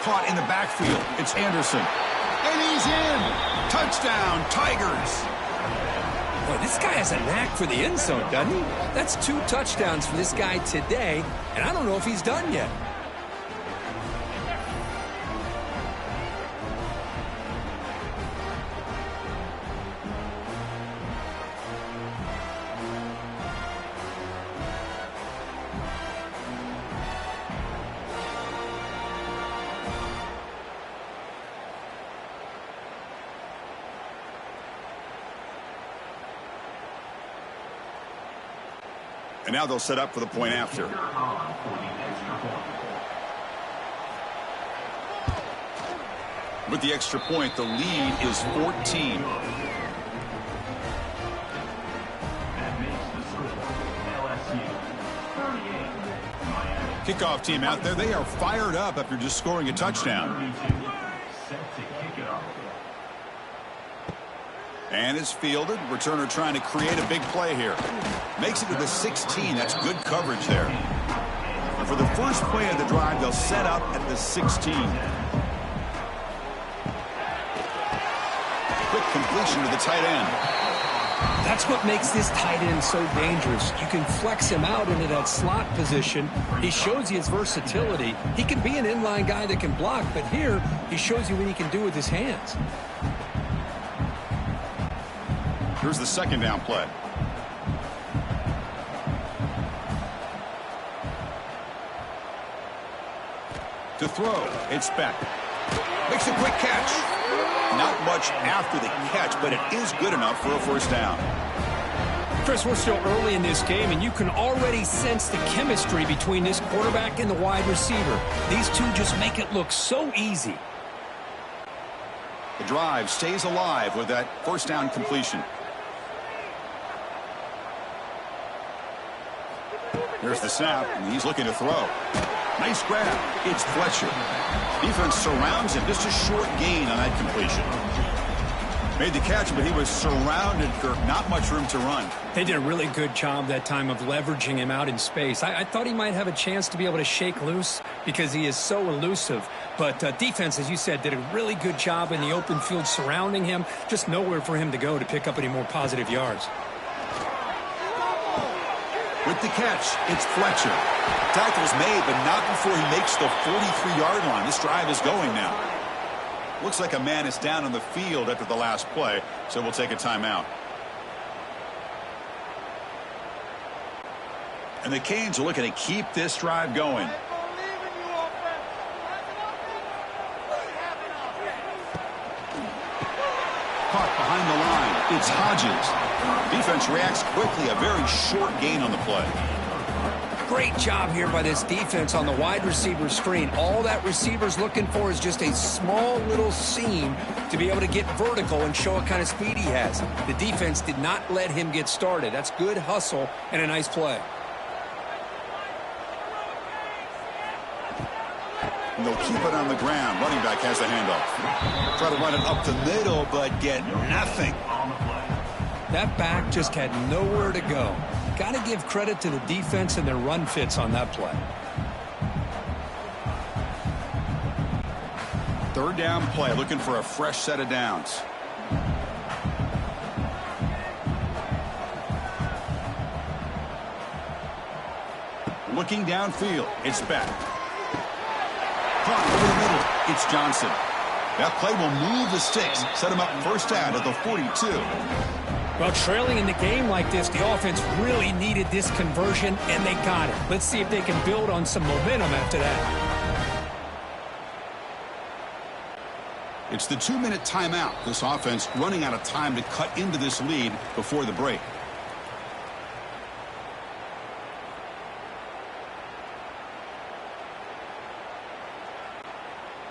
Caught in the backfield. It's Anderson. And he's in. Touchdown, Tigers. Boy, this guy has a knack for the end zone, doesn't he? That's 2 touchdowns for this guy today, and I don't know if he's done yet. And now they'll set up for the point after. With the extra point, the lead is 14. Kickoff team out there. They are fired up after just scoring a touchdown. And it's fielded. Returner trying to create a big play here. Makes it to the 16. That's good coverage there. And for the first play of the drive, they'll set up at the 16. Quick completion to the tight end. That's what makes this tight end so dangerous. You can flex him out into that slot position. He shows you his versatility. He can be an inline guy that can block, but here he shows you what he can do with his hands. Here's the second down play. To throw, it's Beck. Makes a quick catch. Not much after the catch, but it is good enough for a first down. Chris, we're still early in this game, and you can already sense the chemistry between this quarterback and the wide receiver. These two just make it look so easy. The drive stays alive with that first down completion. Here's the snap, and he's looking to throw. Nice grab. It's Fletcher. Defense surrounds him. Just a short gain on that completion. Made the catch, but he was surrounded, Kirk. Not much room to run. They did a really good job that time of leveraging him out in space. I thought he might have a chance to be able to shake loose because he is so elusive. But defense, as you said, did a really good job in the open field surrounding him. Just nowhere for him to go to pick up any more positive yards. With the catch, it's Fletcher. Tackle's made, but not before he makes the 43-yard line. This drive is going now. Looks like a man is down on the field after the last play, so we'll take a timeout. And the Canes are looking to keep this drive going. Caught behind the line. It's Hodges. Defense reacts quickly. A very short gain on the play. Great job here by this defense on the wide receiver screen. All that receiver's looking for is just a small little seam to be able to get vertical and show what kind of speed he has. The defense did not let him get started. That's good hustle and a nice play. And they'll keep it on the ground. Running back has the handoff. Try to run it up the middle, but get nothing. That back just had nowhere to go. Got to give credit to the defense and their run fits on that play. Third down play, looking for a fresh set of downs. Looking downfield, it's Beck. Caught over the middle, it's Johnson. That play will move the sticks, set him up first down at the 42. Well, trailing in the game like this, the offense really needed this conversion, and they got it. Let's see if they can build on some momentum after that. It's the 2-minute timeout. This offense running out of time to cut into this lead before the break.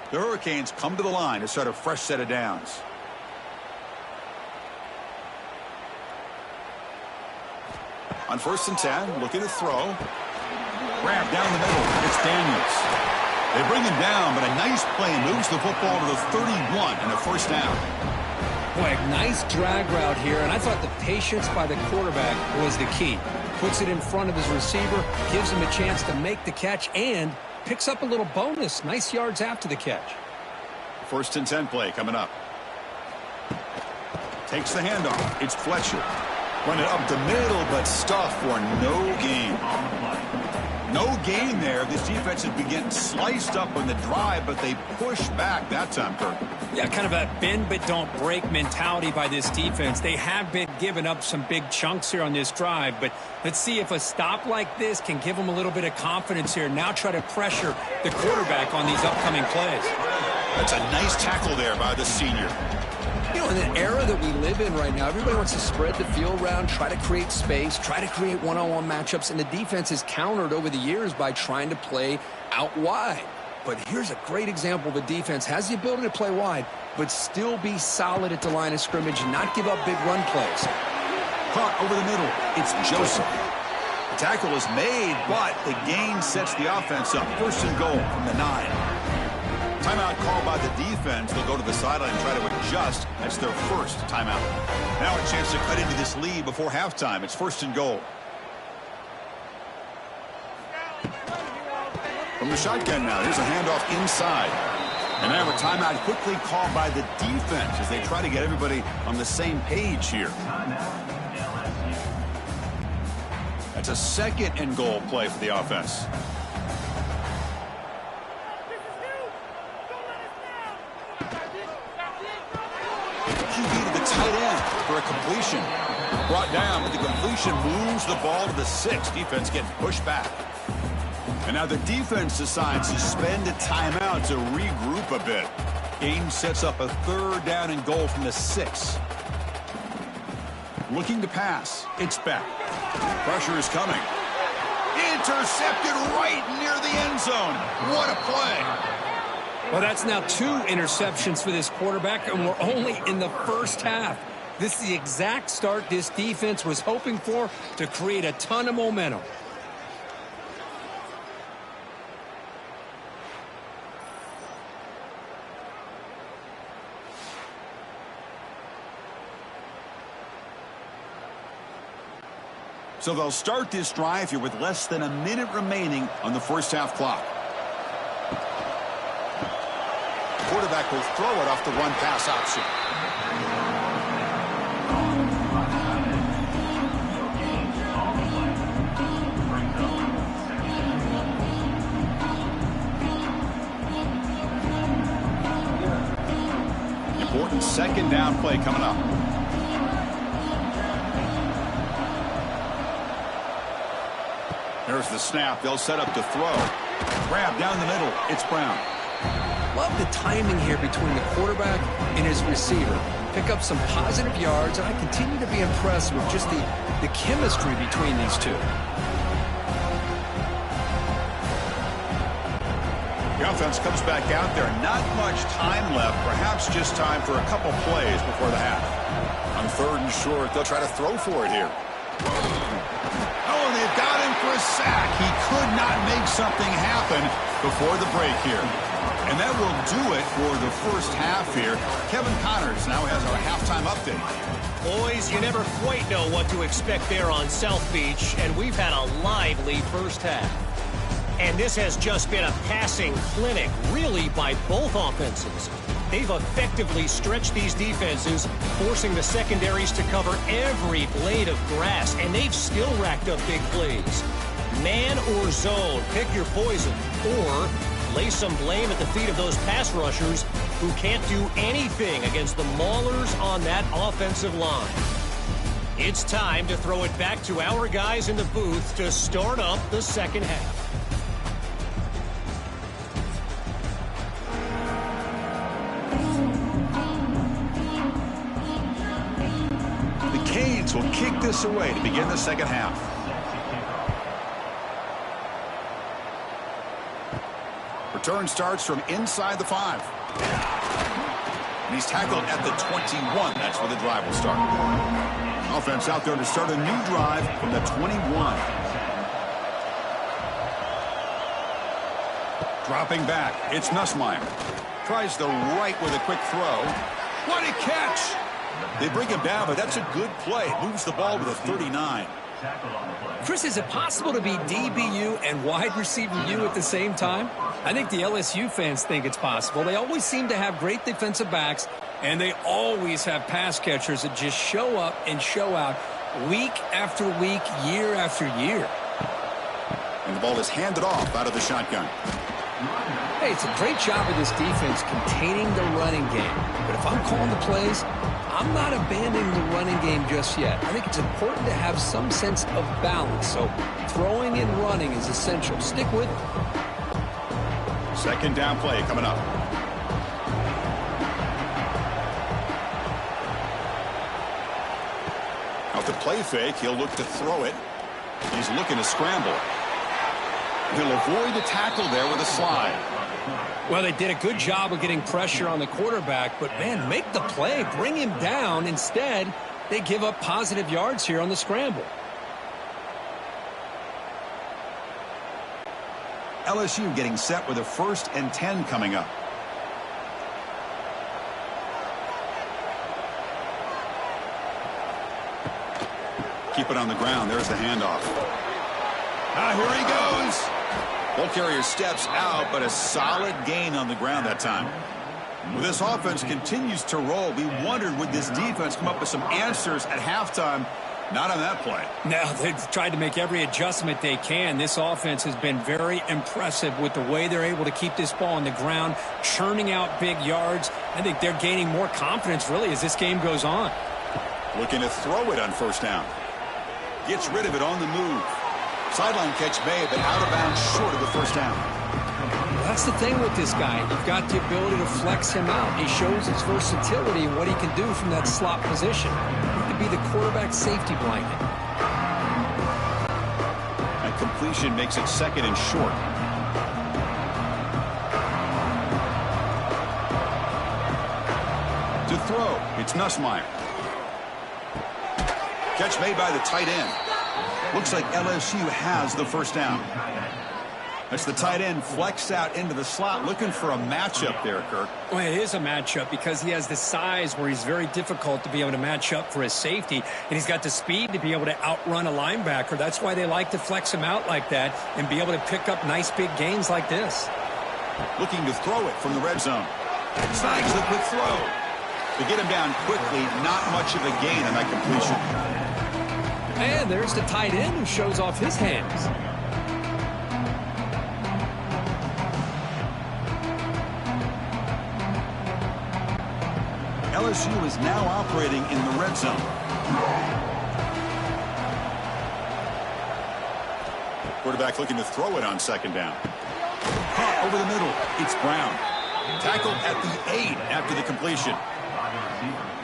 The Hurricanes come to the line to start a fresh set of downs. On 1st and 10, looking to throw. Grab down the middle. It's Daniels. They bring him down, but a nice play moves the football to the 31 and a first down. Boy, a nice drag route here, and I thought the patience by the quarterback was the key. Puts it in front of his receiver, gives him a chance to make the catch, and picks up a little bonus. Nice yards after the catch. 1st and 10 play coming up. Takes the handoff. It's Fletcher. Run it up the middle, but stuff for no gain. No gain there. This defense has been getting sliced up on the drive, but they push back that time, Kirk. Yeah, kind of a bend but don't break mentality by this defense. They have been giving up some big chunks here on this drive, but let's see if a stop like this can give them a little bit of confidence here. Now try to pressure the quarterback on these upcoming plays. That's a nice tackle there by the senior. You know, in the era that we live in right now, everybody wants to spread the field around, try to create space, try to create one-on-one matchups, and the defense is countered over the years by trying to play out wide. But here's a great example of a defense has the ability to play wide, but still be solid at the line of scrimmage and not give up big run plays. Caught over the middle. It's Joseph. The tackle is made, but the gain sets the offense up. First and goal from the 9. Timeout called by the defense. They'll go to the sideline and try to adjust. That's their first timeout. Now a chance to cut into this lead before halftime. It's first and goal. From the shotgun now, here's a handoff inside. And now a timeout quickly called by the defense as they try to get everybody on the same page here. That's a second and goal play for the offense. QB to the tight end for a completion. Brought down, but the completion moves the ball to the 6. Defense getting pushed back. And now the defense decides to spend a timeout to regroup a bit. Game sets up a third down and goal from the 6. Looking to pass. It's back. Pressure is coming. Intercepted right near the end zone. What a play. Well, that's now 2 interceptions for this quarterback, and we're only in the first half. This is the exact start this defense was hoping for to create a ton of momentum. So they'll start this drive here with less than a minute remaining on the first half clock. Quarterback will throw it off the run-pass option. Important second down play coming up. There's the snap. They'll set up to throw. Grab down the middle. It's Brown. Love the timing here between the quarterback and his receiver. Pick up some positive yards, and I continue to be impressed with just the chemistry between these two. The offense comes back out there. Not much time left. Perhaps just time for a couple plays before the half. On third and short, they'll try to throw for it here. Oh, and they've got him for a sack. He could not make something happen before the break here. And that will do it for the first half here. Kevin Connors now has our halftime update. Boys, you never quite know what to expect there on South Beach, and we've had a lively first half. And this has just been a passing clinic, really, by both offenses. They've effectively stretched these defenses, forcing the secondaries to cover every blade of grass, and they've still racked up big plays. Man or zone, pick your poison, or lay some blame at the feet of those pass rushers who can't do anything against the maulers on that offensive line. It's time to throw it back to our guys in the booth to start up the second half. Will kick this away to begin the second half. Return starts from inside the 5. And he's tackled at the 21. That's where the drive will start. Offense out there to start a new drive from the 21. Dropping back. It's Nussmeier. Tries the right with a quick throw. What a catch! They bring him down, but that's a good play. Moves the ball to the 39. Chris, is it possible to be DBU and wide receiver U at the same time? I think the LSU fans think it's possible. They always seem to have great defensive backs, and they always have pass catchers that just show up and show out week after week, year after year. And the ball is handed off out of the shotgun. Hey, it's a great job of this defense containing the running game. But if I'm calling the plays, I'm not abandoning the running game just yet. I think it's important to have some sense of balance. So throwing and running is essential. Stick with it. Second down play coming up. Off the play fake, he'll look to throw it. He's looking to scramble. He'll avoid the tackle there with a slide. Well, they did a good job of getting pressure on the quarterback, but, man, make the play. Bring him down. Instead, they give up positive yards here on the scramble. LSU getting set with a 1st and 10 coming up. Keep it on the ground. There's the handoff. Here he goes. Ball carrier steps out, but a solid gain on the ground that time. Well, this offense continues to roll. We wondered, would this defense come up with some answers at halftime? Not on that play. Now, they've tried to make every adjustment they can. This offense has been very impressive with the way they're able to keep this ball on the ground, churning out big yards. I think they're gaining more confidence, really, as this game goes on. Looking to throw it on 1st down. Gets rid of it on the move. Sideline catch made, but out of bounds short of the 1st down. That's the thing with this guy. You've got the ability to flex him out. He shows his versatility and what he can do from that slot position. He could be the quarterback safety blanket. And completion makes it 2nd and short. To throw, it's Nussmeier. Catch made by the tight end. Looks like LSU has the 1st down. That's the tight end flexed out into the slot, looking for a matchup there, Kirk. Well, it is a matchup because he has the size where he's very difficult to be able to match up for his safety, and he's got the speed to be able to outrun a linebacker. That's why they like to flex him out like that and be able to pick up nice big gains like this. Looking to throw it from the red zone. Snags the quick throw. To get him down quickly, not much of a gain on that completion. And there's the tight end who shows off his hands. LSU is now operating in the red zone. Quarterback looking to throw it on 2nd down. Caught over the middle. It's Brown. Tackled at the 8 after the completion.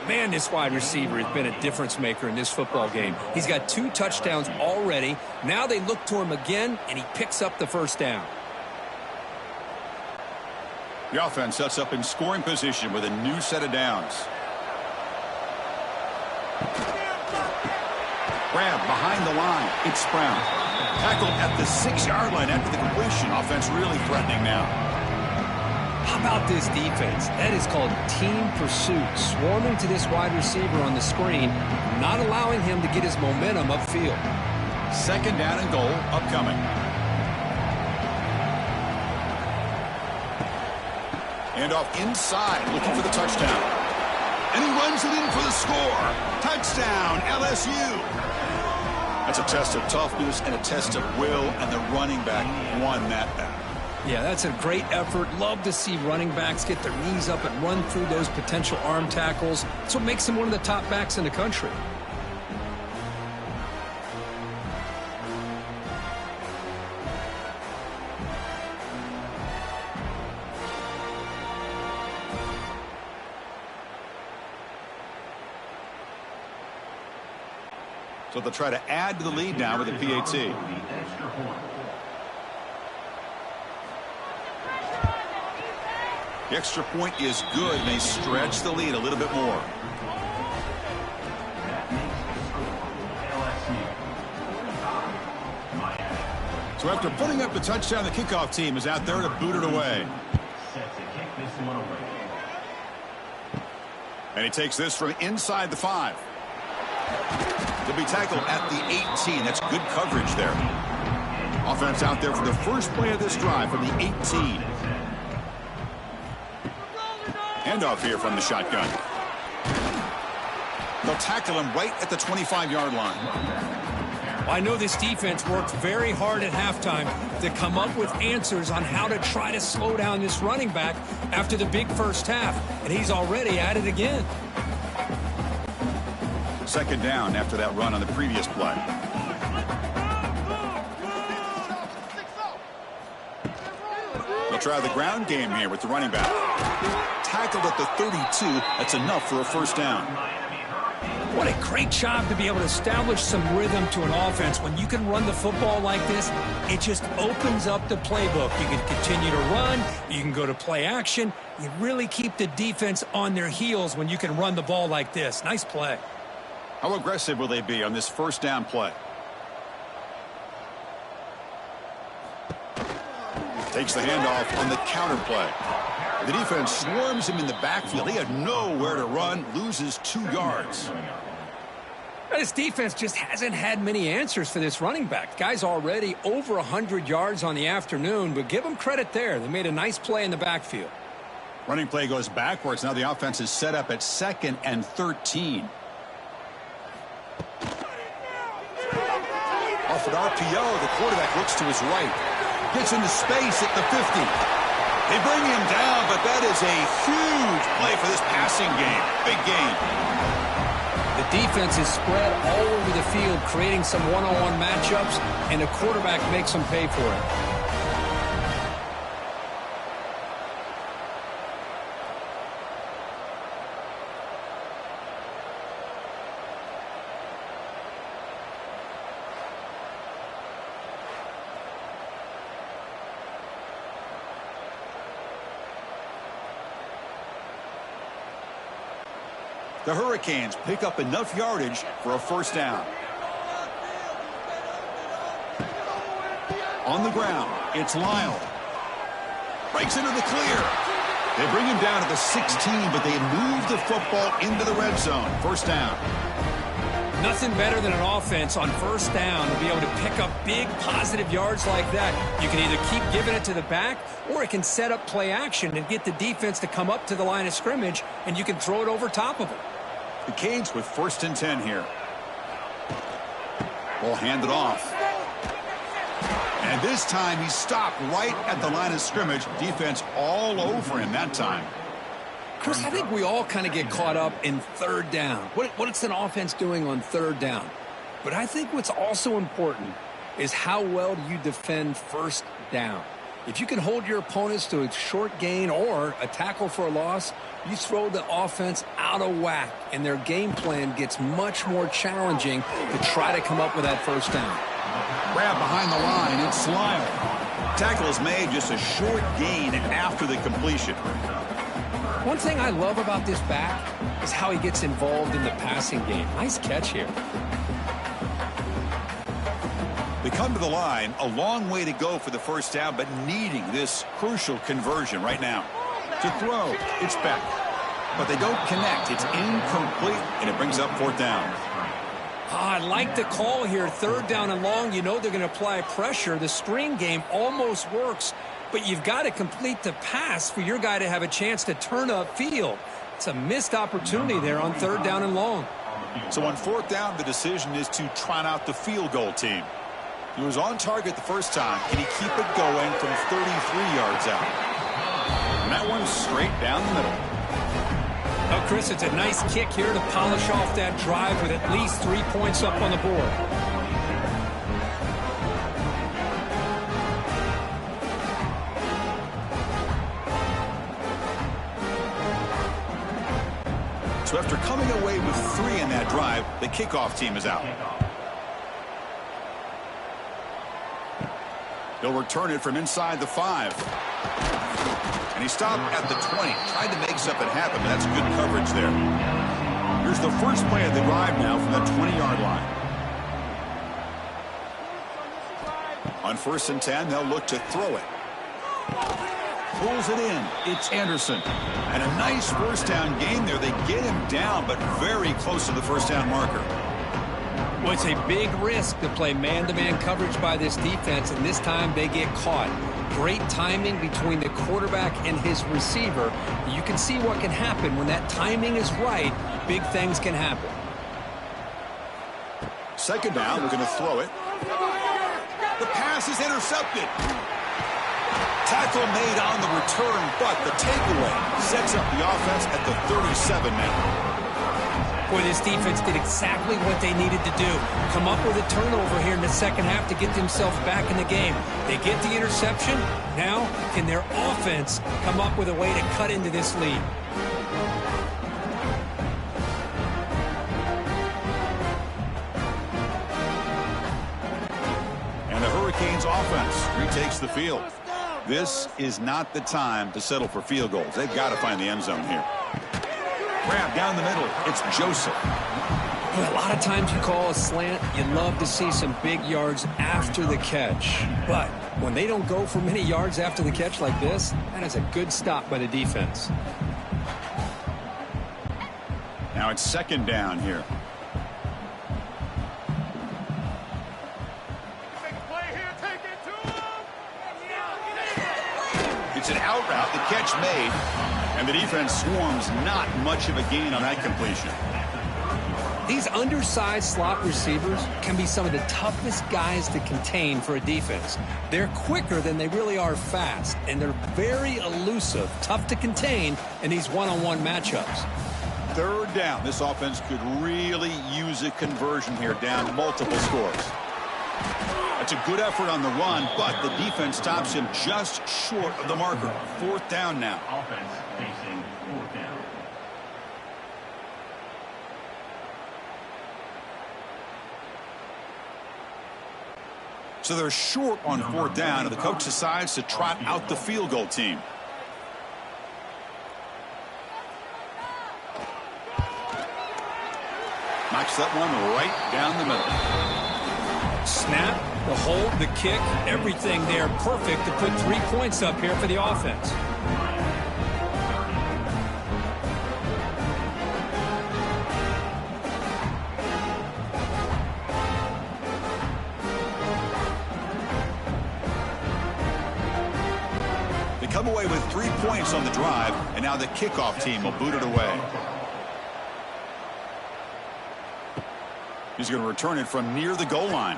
Man, this wide receiver has been a difference maker in this football game. He's got 2 touchdowns already. Now they look to him again, and he picks up the 1st down. The offense sets up in scoring position with a new set of downs. Grab behind the line. It's Brown. Tackled at the 6-yard line after the completion. Offense really threatening now. How about this defense? That is called team pursuit. Swarming to this wide receiver on the screen, not allowing him to get his momentum upfield. 2nd down and goal upcoming. And off inside, looking for the touchdown. And he runs it in for the score. Touchdown, LSU. That's a test of toughness and a test of will, and the running back won that battle. Yeah, that's a great effort. Love to see running backs get their knees up and run through those potential arm tackles. That's what makes him one of the top backs in the country. So they'll try to add to the lead now with a PAT. The extra point is good, and they stretch the lead a little bit more. So after putting up the touchdown, the kickoff team is out there to boot it away. And he takes this from inside the 5. He'll be tackled at the 18. That's good coverage there. Offense out there for the first play of this drive from the 18. Handoff here from the shotgun. They'll tackle him right at the 25-yard line. I know this defense worked very hard at halftime to come up with answers on how to try to slow down this running back after the big first half, and he's already at it again. 2nd down after that run on the previous play. They'll try the ground game here with the running back. Tackled at the 32. That's enough for a 1st down. What a great job to be able to establish some rhythm to an offense. When you can run the football like this, it just opens up the playbook. You can continue to run. You can go to play action. You really keep the defense on their heels when you can run the ball like this. Nice play. How aggressive will they be on this first down play? Takes the handoff on the counter play. The defense swarms him in the backfield. He had nowhere to run, loses 2 yards. This defense just hasn't had many answers for this running back. Guy's already over 100 yards on the afternoon, but give him credit there. They made a nice play in the backfield. Running play goes backwards. Now the offense is set up at 2nd and 13. Off an RPO, the quarterback looks to his right. Gets into space at the 50. They bring him down, but that is a huge play for this passing game. Big game. The defense is spread all over the field, creating some one-on-one matchups, and the quarterback makes them pay for it. The Hurricanes pick up enough yardage for a first down. On the ground, it's Lyle. Breaks into the clear. They bring him down to the 16, but they move the football into the red zone. First down. Nothing better than an offense on first down to be able to pick up big positive yards like that. You can either keep giving it to the back, or it can set up play action and get the defense to come up to the line of scrimmage, and you can throw it over top of them. The Canes with 1st and 10 here. Ball handed off. And this time he stopped right at the line of scrimmage. Defense all over him that time. Chris, I think we all kind of get caught up in 3rd down. What's an offense doing on 3rd down? But I think what's also important is how well do you defend 1st down. If you can hold your opponents to a short gain or a tackle for a loss, you throw the offense out of whack, and their game plan gets much more challenging to try to come up with that first down. Grab behind the line, it's Lyle. Tackle is made, just a short gain after the completion. One thing I love about this back is how he gets involved in the passing game. Nice catch here. They come to the line, a long way to go for the first down, but needing this crucial conversion right now. To throw, it's back. But they don't connect. It's incomplete, and it brings up 4th down. I like the call here. 3rd down and long. You know they're going to apply pressure. The screen game almost works, but you've got to complete the pass for your guy to have a chance to turn upfield. It's a missed opportunity there on 3rd down and long. So on 4th down, the decision is to trot out the field goal team. He was on target the first time. Can he keep it going from 33 yards out? And that one's straight down the middle. Oh, Chris, it's a nice kick here to polish off that drive with at least 3 points up on the board. So after coming away with 3 in that drive, the kickoff team is out. He'll return it from inside the 5. And he stopped at the 20. Tried to make something happen, but that's good coverage there. Here's the first play of the drive now from the 20-yard line. On 1st and 10, they'll look to throw it. Pulls it in. It's Anderson. And a nice first down gain there. They get him down, but very close to the first down marker. Well, it's a big risk to play man-to-man coverage by this defense, and this time they get caught. Great timing between the quarterback and his receiver. You can see what can happen when that timing is right. Big things can happen. 2nd down, we're going to throw it. The pass is intercepted. Tackle made on the return, but the takeaway sets up the offense at the 37 now. Boy, this defense did exactly what they needed to do. Come up with a turnover here in the second half to get themselves back in the game. They get the interception. Now, can their offense come up with a way to cut into this lead? Hurricanes offense retakes the field. This is not the time to settle for field goals. They've got to find the end zone here. Grab down the middle. It's Joseph. A lot of times you call a slant, you love to see some big yards after the catch. But when they don't go for many yards after the catch like this, that is a good stop by the defense. Now it's second down here. It's an out route, the catch made, and the defense swarms. Not much of a gain on that completion. These undersized slot receivers can be some of the toughest guys to contain for a defense. They're quicker than they really are fast, and they're very elusive, tough to contain in these one-on-one matchups. Third down. This offense could really use a conversion here, down multiple scores. That's a good effort on the run, but the defense stops him just short of the marker. Fourth down now. Offense facing fourth down. So they're short on fourth down, and the coach decides to trot out the field goal team. Knocks that one right down the middle. Snap, the hold, the kick, everything there perfect to put 3 points up here for the offense. They come away with 3 points on the drive, and now the kickoff team will boot it away. He's going to return it from near the goal line.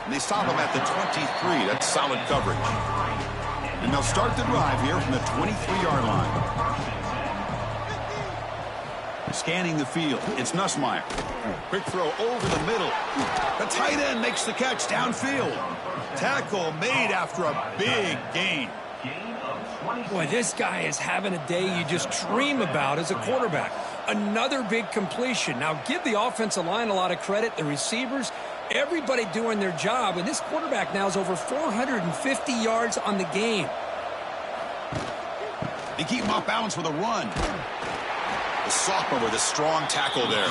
And they stop him at the 23. That's solid coverage. And they'll start the drive here from the 23-yard line. Scanning the field. It's Nussmeier. Quick throw over the middle. The tight end makes the catch downfield. Tackle made after a big gain. Boy, this guy is having a day you just dream about as a quarterback. Another big completion. Now, give the offensive line a lot of credit, the receivers, everybody doing their job, and this quarterback now is over 450 yards on the game. They keep him off balance with a run. The sophomore with a strong tackle there.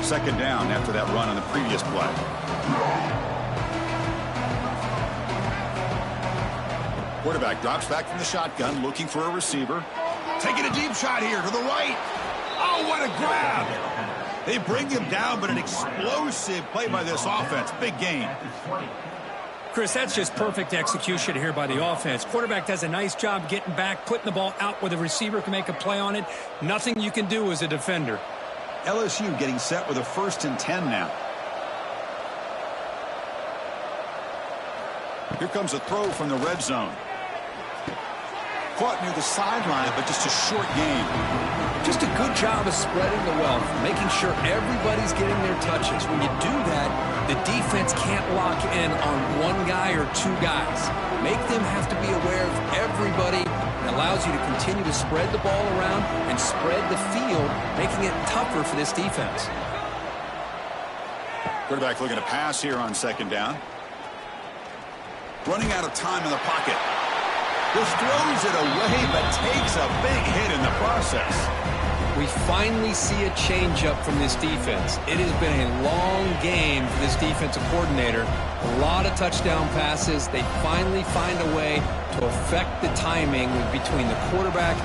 Second down after that run on the previous play. Quarterback drops back from the shotgun, looking for a receiver. Taking a deep shot here to the right. Oh, what a grab! They bring him down, but an explosive play by this offense. Big gain. Chris, that's just perfect execution here by the offense. Quarterback does a nice job getting back, putting the ball out where the receiver can make a play on it. Nothing you can do as a defender. LSU getting set with a 1st and 10 now. Here comes a throw from the red zone. Caught near the sideline, but just a short game. Just a good job of spreading the wealth, making sure everybody's getting their touches. When you do that, the defense can't lock in on one guy or two guys. Make them have to be aware of everybody. It allows you to continue to spread the ball around and spread the field, making it tougher for this defense. Quarterback looking to pass here on second down. Running out of time in the pocket. Just throws it away, but takes a big hit in the process. We finally see a changeup from this defense. It has been a long game for this defensive coordinator. A lot of touchdown passes. They finally find a way to affect the timing between the quarterback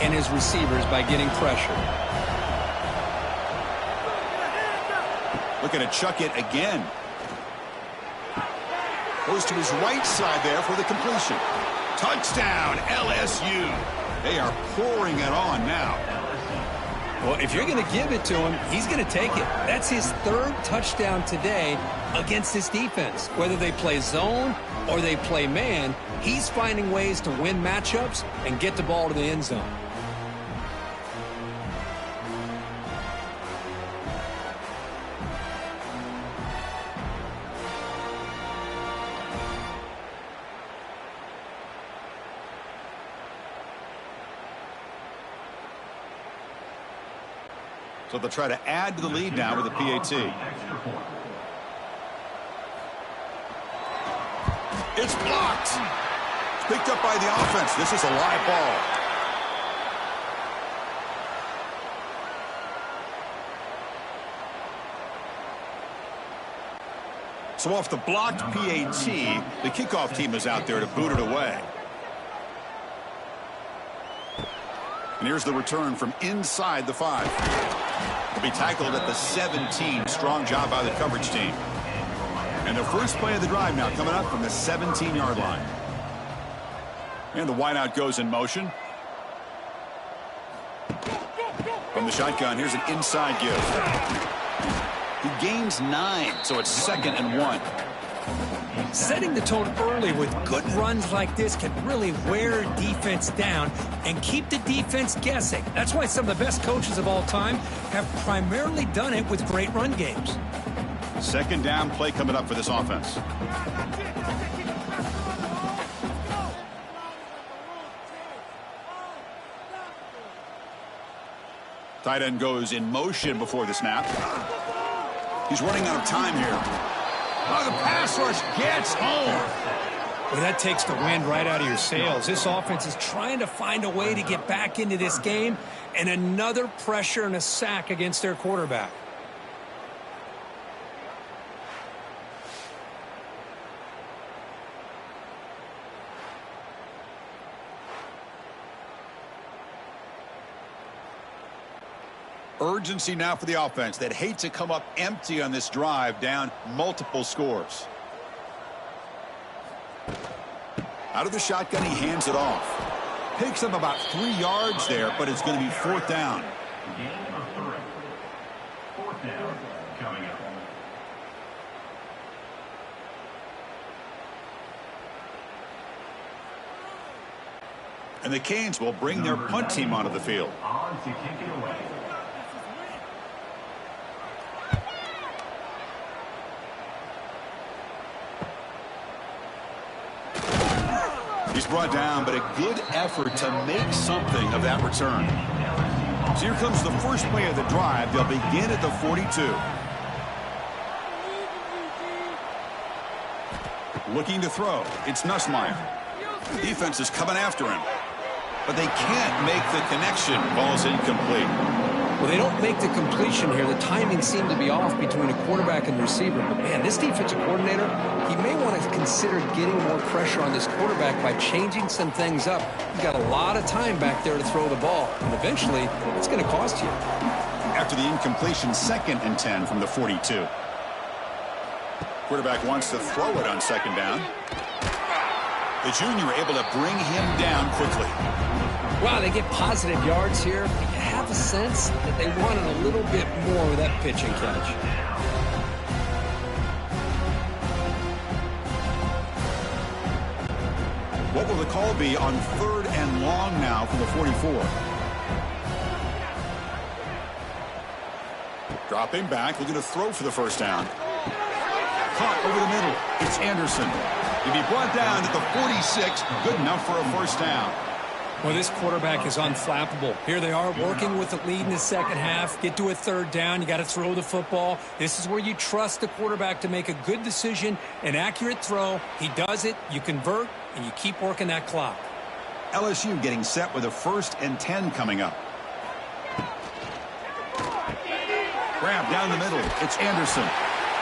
and his receivers by getting pressure. Looking to chuck it again. Goes to his right side there for the completion. Touchdown, LSU. They are pouring it on now. Well, if you're going to give it to him, he's going to take it. That's his 3rd touchdown today against this defense. Whether they play zone or they play man, he's finding ways to win matchups and get the ball to the end zone. So they'll try to add to the lead now with a PAT. It's blocked. It's picked up by the offense. This is a live ball. So off the blocked PAT, the kickoff team is out there to boot it away. And here's the return from inside the 5. Will be tackled at the 17. Strong job by the coverage team. And the first play of the drive now coming up from the 17-yard line. And the wideout goes in motion. From the shotgun, here's an inside give. He gains 9, so it's 2nd and 1. Setting the tone early with good runs like this can really wear defense down and keep the defense guessing. That's why some of the best coaches of all time have primarily done it with great run games. 2nd down play coming up for this offense. Tight end goes in motion before the snap. He's running out of time here. Oh, the pass rush gets home. Well, that takes the wind right out of your sails. This offense is trying to find a way to get back into this game, and another pressure and a sack against their quarterback. Urgency now for the offense. They'd hate to come up empty on this drive, down multiple scores. Out of the shotgun, he hands it off. Picks up about 3 yards there, but it's going to be 4th down. Gain of 3. 4th down coming up. And the Canes will bring their punt team onto the field. On to kick it away. He's brought down, but a good effort to make something of that return. So here comes the first play of the drive. They'll begin at the 42. Looking to throw. It's Nussmeier. The defense is coming after him, but they can't make the connection. Ball's incomplete. Well, they don't make the completion here. The timing seemed to be off between a quarterback and receiver. But, man, this defensive coordinator, he may want to consider getting more pressure on this quarterback by changing some things up. He's got a lot of time back there to throw the ball, and eventually it's going to cost you. After the incompletion, 2nd and 10 from the 42. Quarterback wants to throw it on 2nd down. The junior able to bring him down quickly. Wow, they get positive yards here. You have a sense that they wanted a little bit more with that pitch and catch. What will the call be on 3rd and long now from the 44? Dropping back, looking to throw for the 1st down. Caught over the middle. It's Anderson. He'll be brought down at the 46. Good enough for a 1st down. Well, this quarterback is unflappable. Here they are working with the lead in the 2nd half. Get to a 3rd down. You got to throw the football. This is where you trust the quarterback to make a good decision, an accurate throw. He does it. You convert, and you keep working that clock. LSU getting set with a 1st and 10 coming up. Grab down the middle. It's Anderson.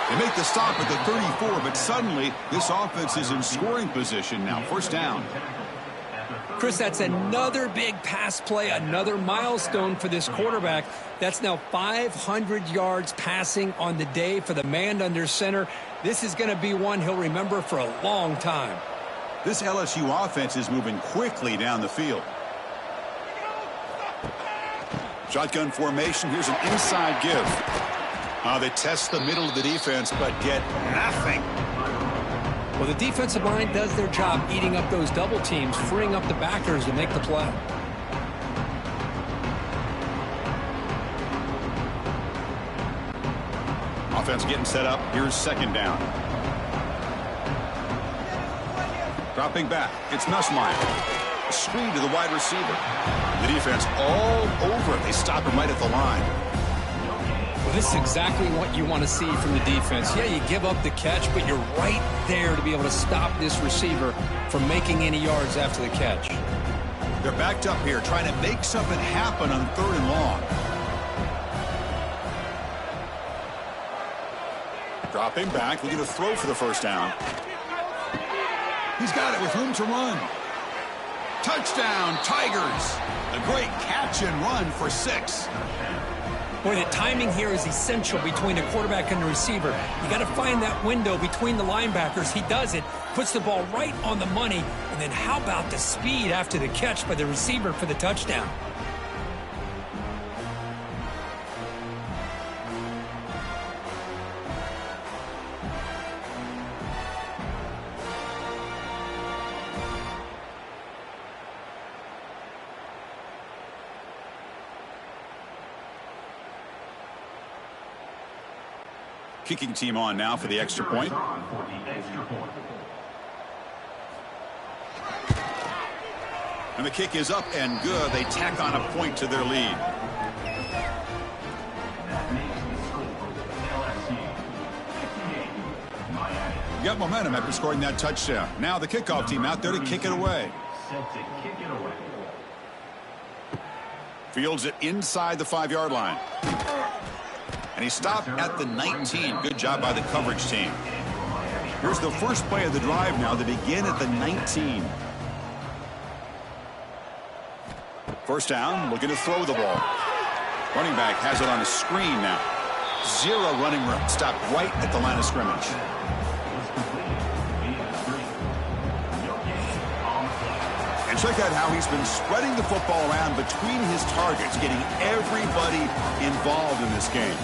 They make the stop at the 34, but suddenly this offense is in scoring position now. 1st down. Chris, that's another big pass play, another milestone for this quarterback. That's now 500 yards passing on the day for the man under center. This is going to be one he'll remember for a long time. This LSU offense is moving quickly down the field. Shotgun formation. Here's an inside give. They test the middle of the defense, but get nothing. Well, the defensive line does their job eating up those double teams, freeing up the backers to make the play. Offense getting set up. Here's 2nd down. Dropping back. It's Nussmeier. A screen to the wide receiver. The defense all over it. They stop him right at the line. this is exactly what you want to see from the defense. Yeah, you give up the catch, but you're right there to be able to stop this receiver from making any yards after the catch. They're backed up here, trying to make something happen on 3rd and long. Dropping back, looking to throw for the first down. He's got it with room to run. Touchdown, Tigers. A great catch and run for 6. Boy, the timing here is essential between the quarterback and the receiver. You got to find that window between the linebackers. He does it, puts the ball right on the money, and then how about the speed after the catch by the receiver for the touchdown? Kicking team on now for the extra point. And the kick is up and good. They tack on a point to their lead. Got momentum after scoring that touchdown. Now the kickoff team out there to kick it away. Fields it inside the 5-yard line. And he stopped at the 19. Good job by the coverage team. Here's the first play of the drive now. They begin at the 19. First down, looking to throw the ball. Running back has it on a screen now. 0 running room. Stopped right at the line of scrimmage. And check out how he's been spreading the football around between his targets, getting everybody involved in this game.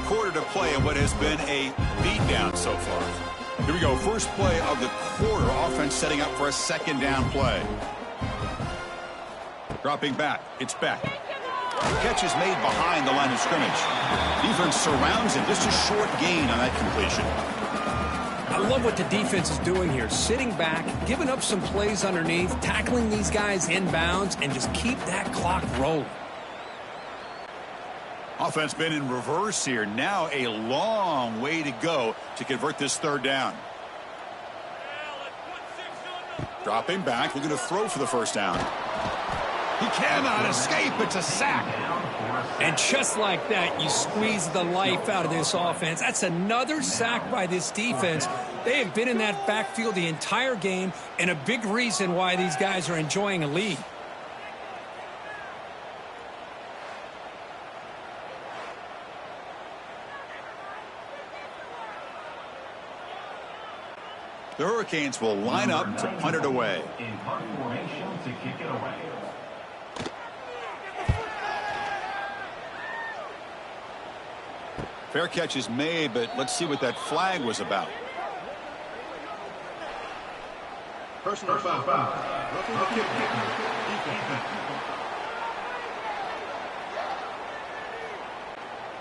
Quarter to play in what has been a beatdown so far. Here we go. First play of the quarter. Offense setting up for a 2nd down play. Dropping back. It's Beck. Catch is made behind the line of scrimmage. Defense surrounds him. Just a short gain on that completion. I love what the defense is doing here. Sitting back, giving up some plays underneath, tackling these guys inbounds, and just keep that clock rolling. Offense been in reverse here. Now a long way to go to convert this 3rd down. Dropping back, looking to throw for the first down. He cannot escape. It's a sack. And just like that, you squeeze the life out of this offense. That's another sack by this defense. They have been in that backfield the entire game, and a big reason why these guys are enjoying a lead. The Hurricanes will line up to punt it away. In punt formation to kick it away. Fair catch is made, but let's see what that flag was about. Personal foul.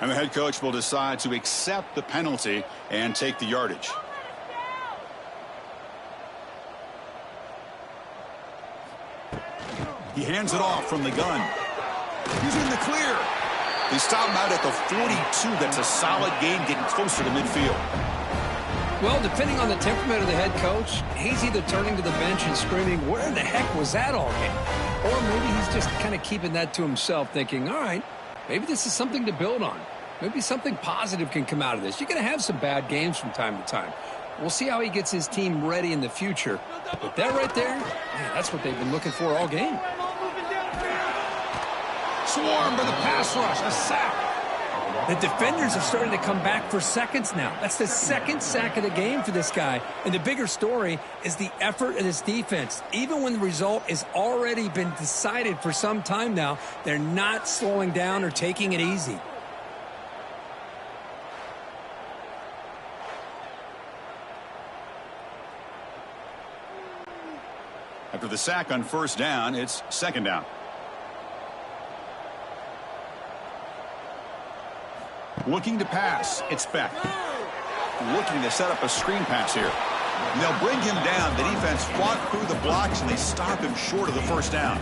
And the head coach will decide to accept the penalty and take the yardage. He hands it off from the gun. He's in the clear. They stop him out at the 42. That's a solid gain, getting closer to midfield. Well, depending on the temperament of the head coach, he's either turning to the bench and screaming, where the heck was that all game? Or maybe he's just kind of keeping that to himself, thinking, all right, maybe this is something to build on. Maybe something positive can come out of this. You're going to have some bad games from time to time. We'll see how he gets his team ready in the future. But that right there, man, that's what they've been looking for all game. Swarm by the pass rush, a sack. The defenders are starting to come back for seconds now. That's the 2nd sack of the game for this guy. And the bigger story is the effort of this defense. Even when the result has already been decided for some time now, they're not slowing down or taking it easy. After the sack on first down, it's 2nd down. Looking to pass. It's Beck. Looking to set up a screen pass here. And they'll bring him down. The defense fought through the blocks, and they stop him short of the first down.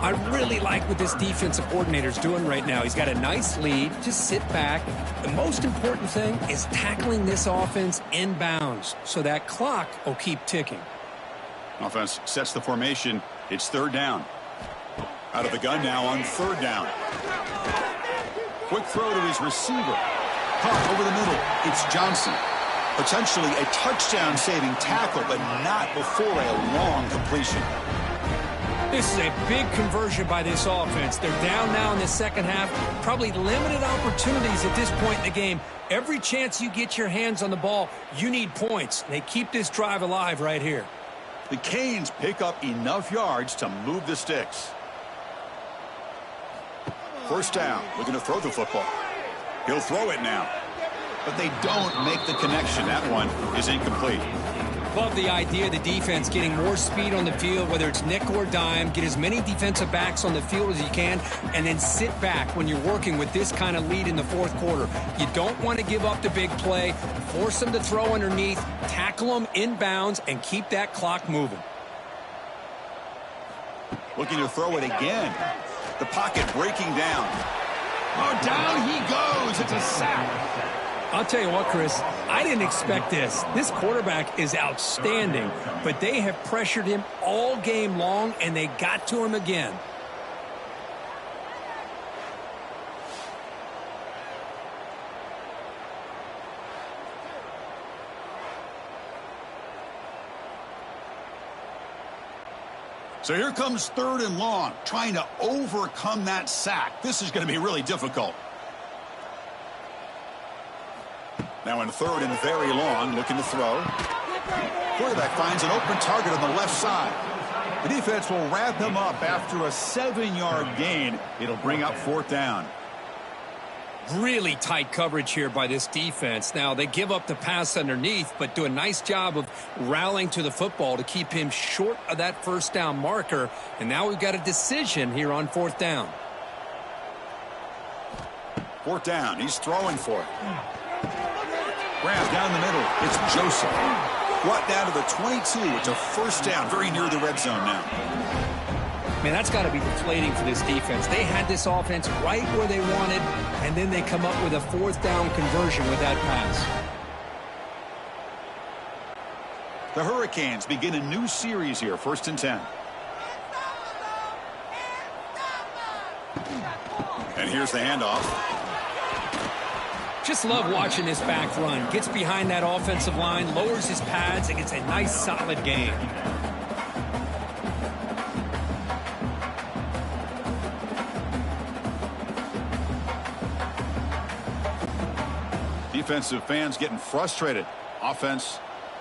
I really like what this defensive coordinator's doing right now. He's got a nice lead. Just sit back. The most important thing is tackling this offense inbounds so that clock will keep ticking. Offense sets the formation. It's third down. Out of the gun now on third down. Quick throw to his receiver. Caught over the middle. It's Johnson. Potentially a touchdown-saving tackle, but not before a long completion. This is a big conversion by this offense. They're down now in the second half. Probably limited opportunities at this point in the game. Every chance you get your hands on the ball, you need points. They keep this drive alive right here. The Canes pick up enough yards to move the sticks. First down, looking to throw the football. He'll throw it now. But they don't make the connection. That one is incomplete. Love the idea of the defense getting more speed on the field, whether it's nickel or dime. Get as many defensive backs on the field as you can, and then sit back when you're working with this kind of lead in the fourth quarter. You don't want to give up the big play. Force them to throw underneath, tackle them inbounds, and keep that clock moving. Looking to throw it again. The pocket breaking down. Oh, down he goes. It's a sack. I'll tell you what, Chris, I didn't expect this. This quarterback is outstanding, but they have pressured him all game long, and they got to him again. So here comes third and long, trying to overcome that sack. This is going to be really difficult. Now in third and very long, looking to throw. Quarterback finds an open target on the left side. The defense will wrap him up after a 7-yard gain. It'll bring up fourth down. Really tight coverage here by this defense. Now, they give up the pass underneath, but do a nice job of rallying to the football to keep him short of that first down marker. And now we've got a decision here on fourth down. Fourth down. He's throwing for it. Grab down the middle. It's Joseph. Brought down to the 22. It's a first down, very near the red zone now. Man, that's got to be deflating for this defense. They had this offense right where they wanted, and then they come up with a fourth down conversion with that pass. The Hurricanes begin a new series here, 1st and 10. And here's the handoff. Just love watching this back run. Gets behind that offensive line, lowers his pads, and gets a nice solid gain. Defensive fans getting frustrated. Offense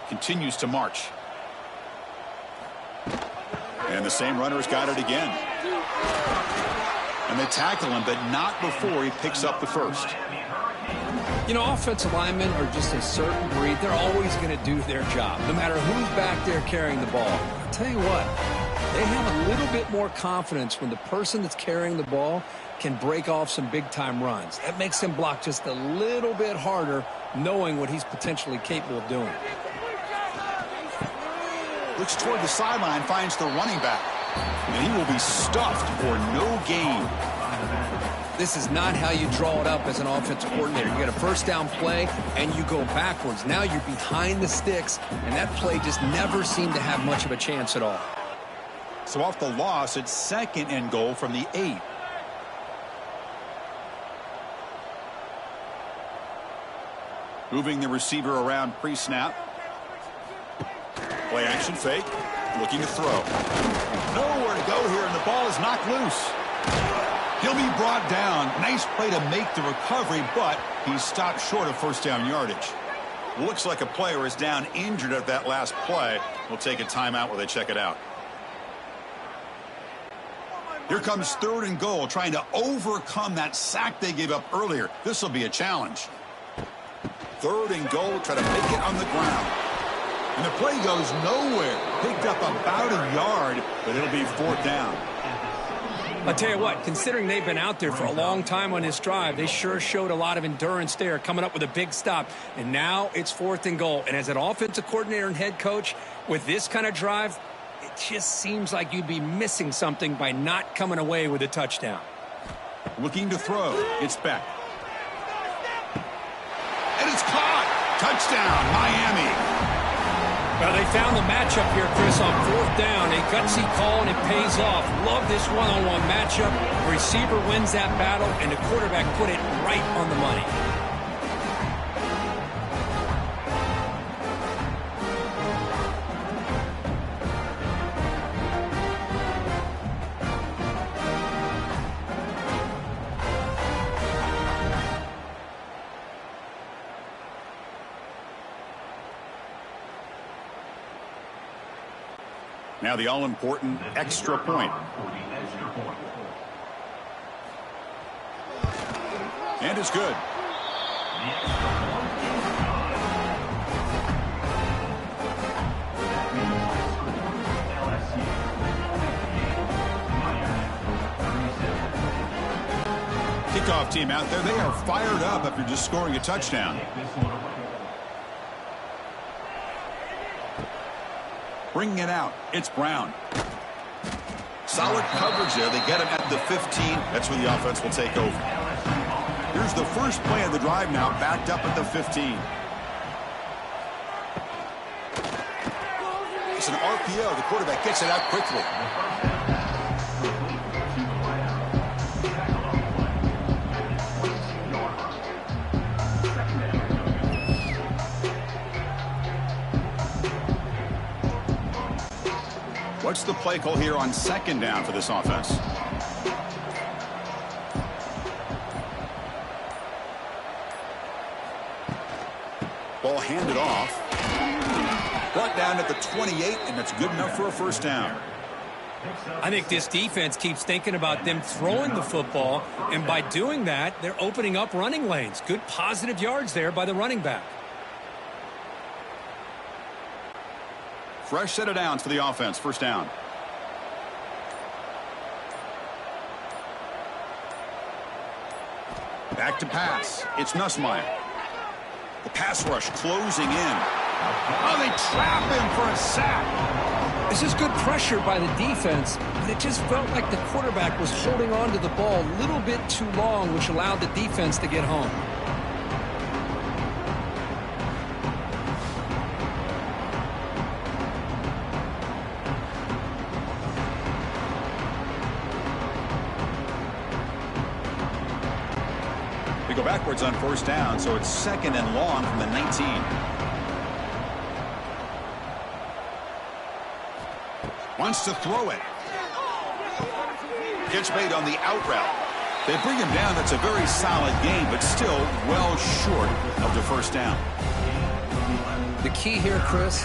continues to march. And the same runner's got it again. And they tackle him, but not before he picks up the first. You know, offensive linemen are just a certain breed. They're always going to do their job, no matter who's back there carrying the ball. I'll tell you what, they have a little bit more confidence when the person that's carrying the ball can break off some big-time runs. That makes him block just a little bit harder, knowing what he's potentially capable of doing. Looks toward the sideline, finds the running back. And he will be stuffed for no gain. This is not how you draw it up as an offensive coordinator. You get a first down play, and you go backwards. Now you're behind the sticks, and that play just never seemed to have much of a chance at all. So off the loss, it's 2nd and goal from the 8. Moving the receiver around pre-snap. Play action fake. Looking to throw. Nowhere to go here, and the ball is knocked loose. He'll be brought down. Nice play to make the recovery, but he's stopped short of first down yardage. Looks like a player is down injured at that last play. We'll take a timeout while they check it out. Here comes 3rd and goal, trying to overcome that sack they gave up earlier. This will be a challenge. 3rd and goal, try to make it on the ground. And the play goes nowhere. Picked up about a yard, but it'll be 4th down. I'll tell you what, considering they've been out there for a long time on this drive, they sure showed a lot of endurance there, coming up with a big stop. And now it's 4th and goal. And as an offensive coordinator and head coach, with this kind of drive, it just seems like you'd be missing something by not coming away with a touchdown. Looking to throw. It's back. And it's caught. Touchdown, Miami. Well, they found the matchup here, Chris, on 4th down. A gutsy call, and it pays off. Love this one-on-one matchup. The receiver wins that battle, and the quarterback put it right on the money. Now the all-important extra point. And it's good. Kickoff team out there. They are fired up after just scoring a touchdown. Bringing it out. It's Brown. Solid coverage there. They get him at the 15. That's where the offense will take over. Here's the first play of the drive now, backed up at the 15. It's an RPO. The quarterback gets it out quickly. What's the play call here on 2nd down for this offense? Ball handed off. Brought down at the 28, and that's good enough for a 1st down. I think this defense keeps thinking about them throwing the football, and by doing that, they're opening up running lanes. Good positive yards there by the running back. Fresh set of downs for the offense. 1st down. Back to pass. It's Nussmeier. The pass rush closing in. Oh, they trap him for a sack. This is good pressure by the defense, but it just felt like the quarterback was holding on to the ball a little bit too long, which allowed the defense to get home. Go backwards on 1st down, so it's 2nd and long from the 19. Wants to throw it. Gets made on the out route. They bring him down. That's a very solid game, but still well short of the 1st down. The key here, Chris,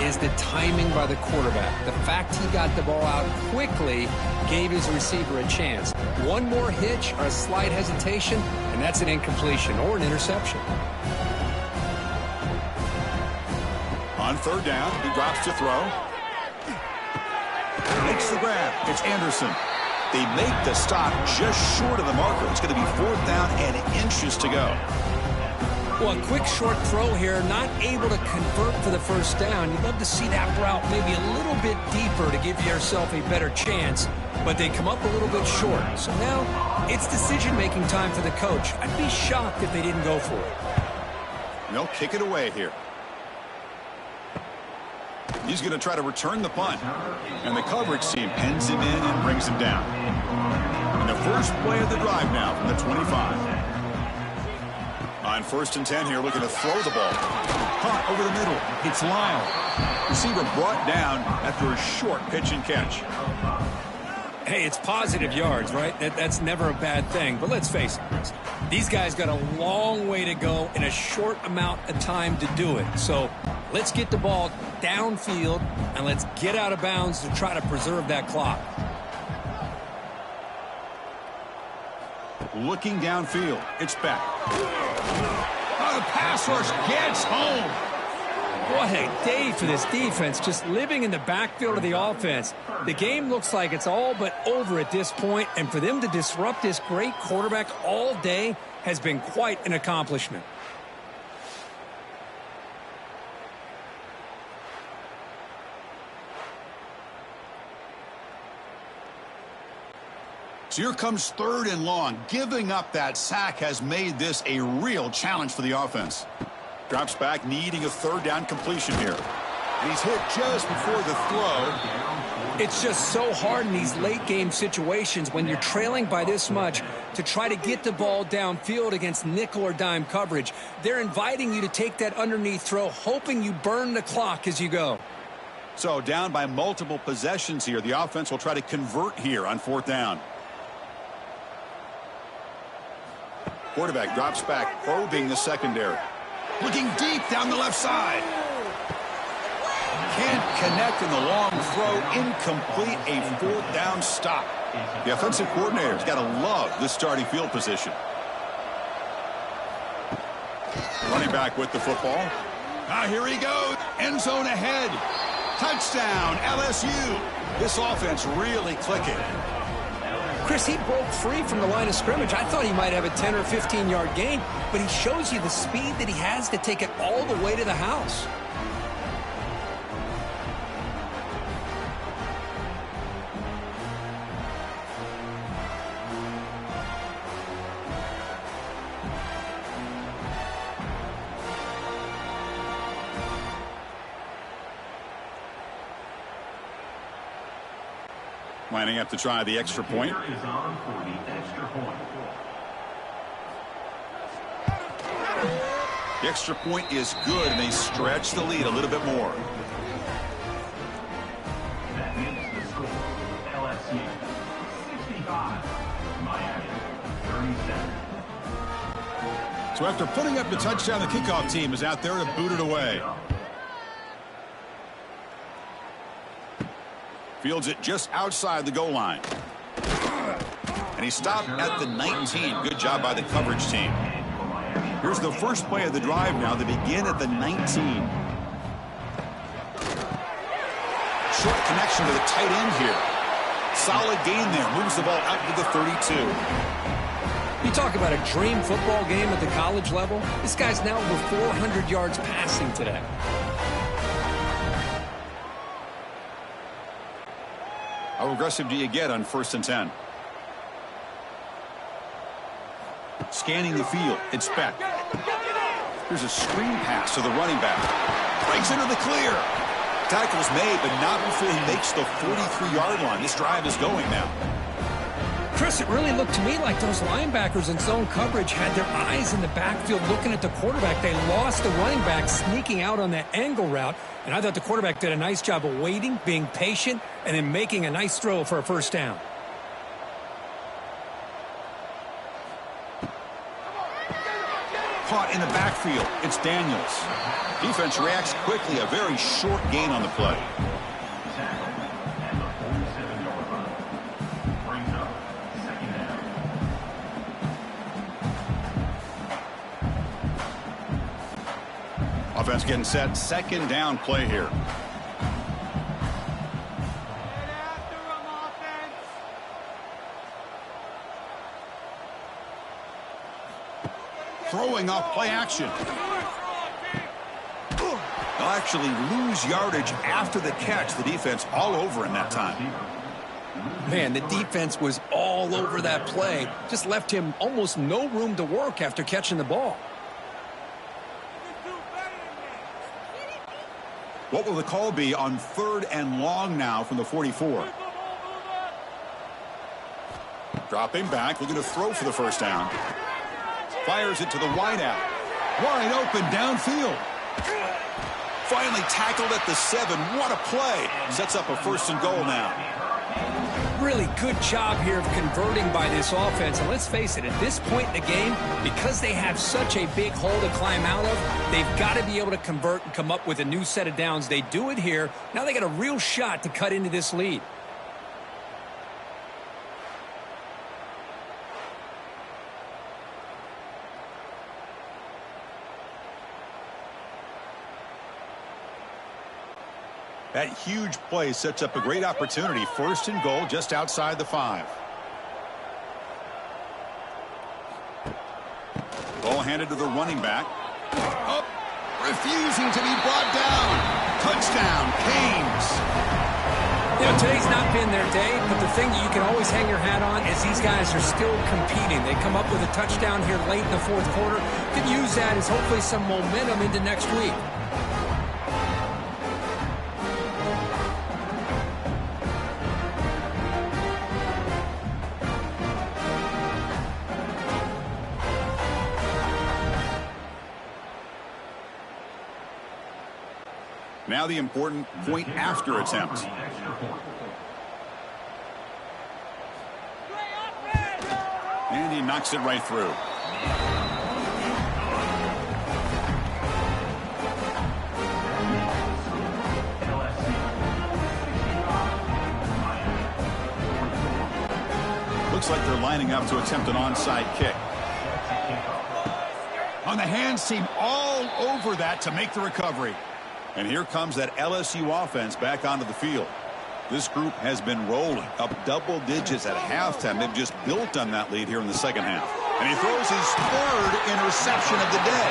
is the timing by the quarterback. The fact he got the ball out quickly gave his receiver a chance. One more hitch or a slight hesitation, and that's an incompletion or an interception. On 3rd down, he drops to throw. Makes the grab. It's Anderson. They make the stop just short of the marker. It's going to be 4th down and inches to go. Well, a quick short throw here, not able to convert for the 1st down. You'd love to see that route maybe a little bit deeper to give yourself a better chance, but they come up a little bit short. So now it's decision-making time for the coach. I'd be shocked if they didn't go for it. They'll kick it away here. He's going to try to return the punt. And the coverage team pens him in and brings him down. And the first play of the drive now from the 25. On 1st and 10 here, looking to throw the ball. Punt over the middle. It's Lyle. Receiver brought down after a short pitch and catch. Hey, it's positive yards, right? That's never a bad thing. But let's face it, these guys got a long way to go in a short amount of time to do it. So let's get the ball downfield, and let's get out of bounds to try to preserve that clock. Looking downfield. It's back. Oh, the pass rush gets home. What a day for this defense, just living in the backfield of the offense. The game looks like it's all but over at this point, and for them to disrupt this great quarterback all day has been quite an accomplishment. So here comes 3rd and long. Giving up that sack has made this a real challenge for the offense. Drops back, needing a 3rd down completion here. And he's hit just before the throw. It's just so hard in these late game situations when you're trailing by this much to try to get the ball downfield against nickel or dime coverage. They're inviting you to take that underneath throw, hoping you burn the clock as you go. So down by multiple possessions here. The offense will try to convert here on 4th down. Quarterback drops back, probing the secondary. Looking deep down the left side. Can't connect in the long throw. Incomplete. A 4th down stop. The offensive coordinator's got to love this starting field position. Running back with the football. Here he goes. End zone ahead. Touchdown, LSU. This offense really clicking. Chris, he broke free from the line of scrimmage. I thought he might have a 10 or 15-yard gain, but he shows you the speed that he has to take it all the way to the house. Lining up to try the extra point. Is on for the extra point. The extra point is good, and they stretch the lead a little bit more. That is the score. LSU 65, Miami 37. So after putting up the touchdown, the kickoff team is out there to boot it away. Fields it just outside the goal line. And he stopped at the 19. Good job by the coverage team. Here's the first play of the drive now. They begin at the 19. Short connection to the tight end here. Solid gain there. Moves the ball out to the 32. You talk about a dream football game at the college level. This guy's now over 400 yards passing today. How aggressive do you get on 1st and 10? Scanning the field. It's back. Here's a screen pass to the running back. Breaks into the clear. Tackle's made, but not before he makes the 43-yard line. This drive is going now. Chris, it really looked to me like those linebackers in zone coverage had their eyes in the backfield looking at the quarterback. They lost the running back sneaking out on that angle route, and I thought the quarterback did a nice job of waiting, being patient, and then making a nice throw for a 1st down. Caught in the backfield. It's Daniels. Defense reacts quickly. A very short gain on the play. Offense getting set. 2nd down play here. Throwing off play action. They'll actually lose yardage after the catch. The defense all over in that time. Man, the defense was all over that play. Just left him almost no room to work after catching the ball. What will the call be on 3rd and long now from the 44? Dropping back, looking to throw for the 1st down. Fires it to the wideout. Wide open downfield. Finally tackled at the 7. What a play. Sets up a 1st and goal now. Really good job here of converting by this offense. And let's face it, at this point in the game, because they have such a big hole to climb out of, they've got to be able to convert and come up with a new set of downs. They do it here. Now they got a real shot to cut into this lead. That huge play sets up a great opportunity. 1st and goal just outside the 5. Ball handed to the running back. Oh, refusing to be brought down. Touchdown, Canes. You know, today's not been their day, but the thing that you can always hang your hat on is these guys are still competing. They come up with a touchdown here late in the 4th quarter. Can use that as hopefully some momentum into next week. Now the important point after attempt. And he knocks it right through. Looks like they're lining up to attempt an onside kick. On the hands team all over that to make the recovery. And here comes that LSU offense back onto the field. This group has been rolling up double digits at halftime. They've just built on that lead here in the 2nd half. And he throws his 3rd interception of the day.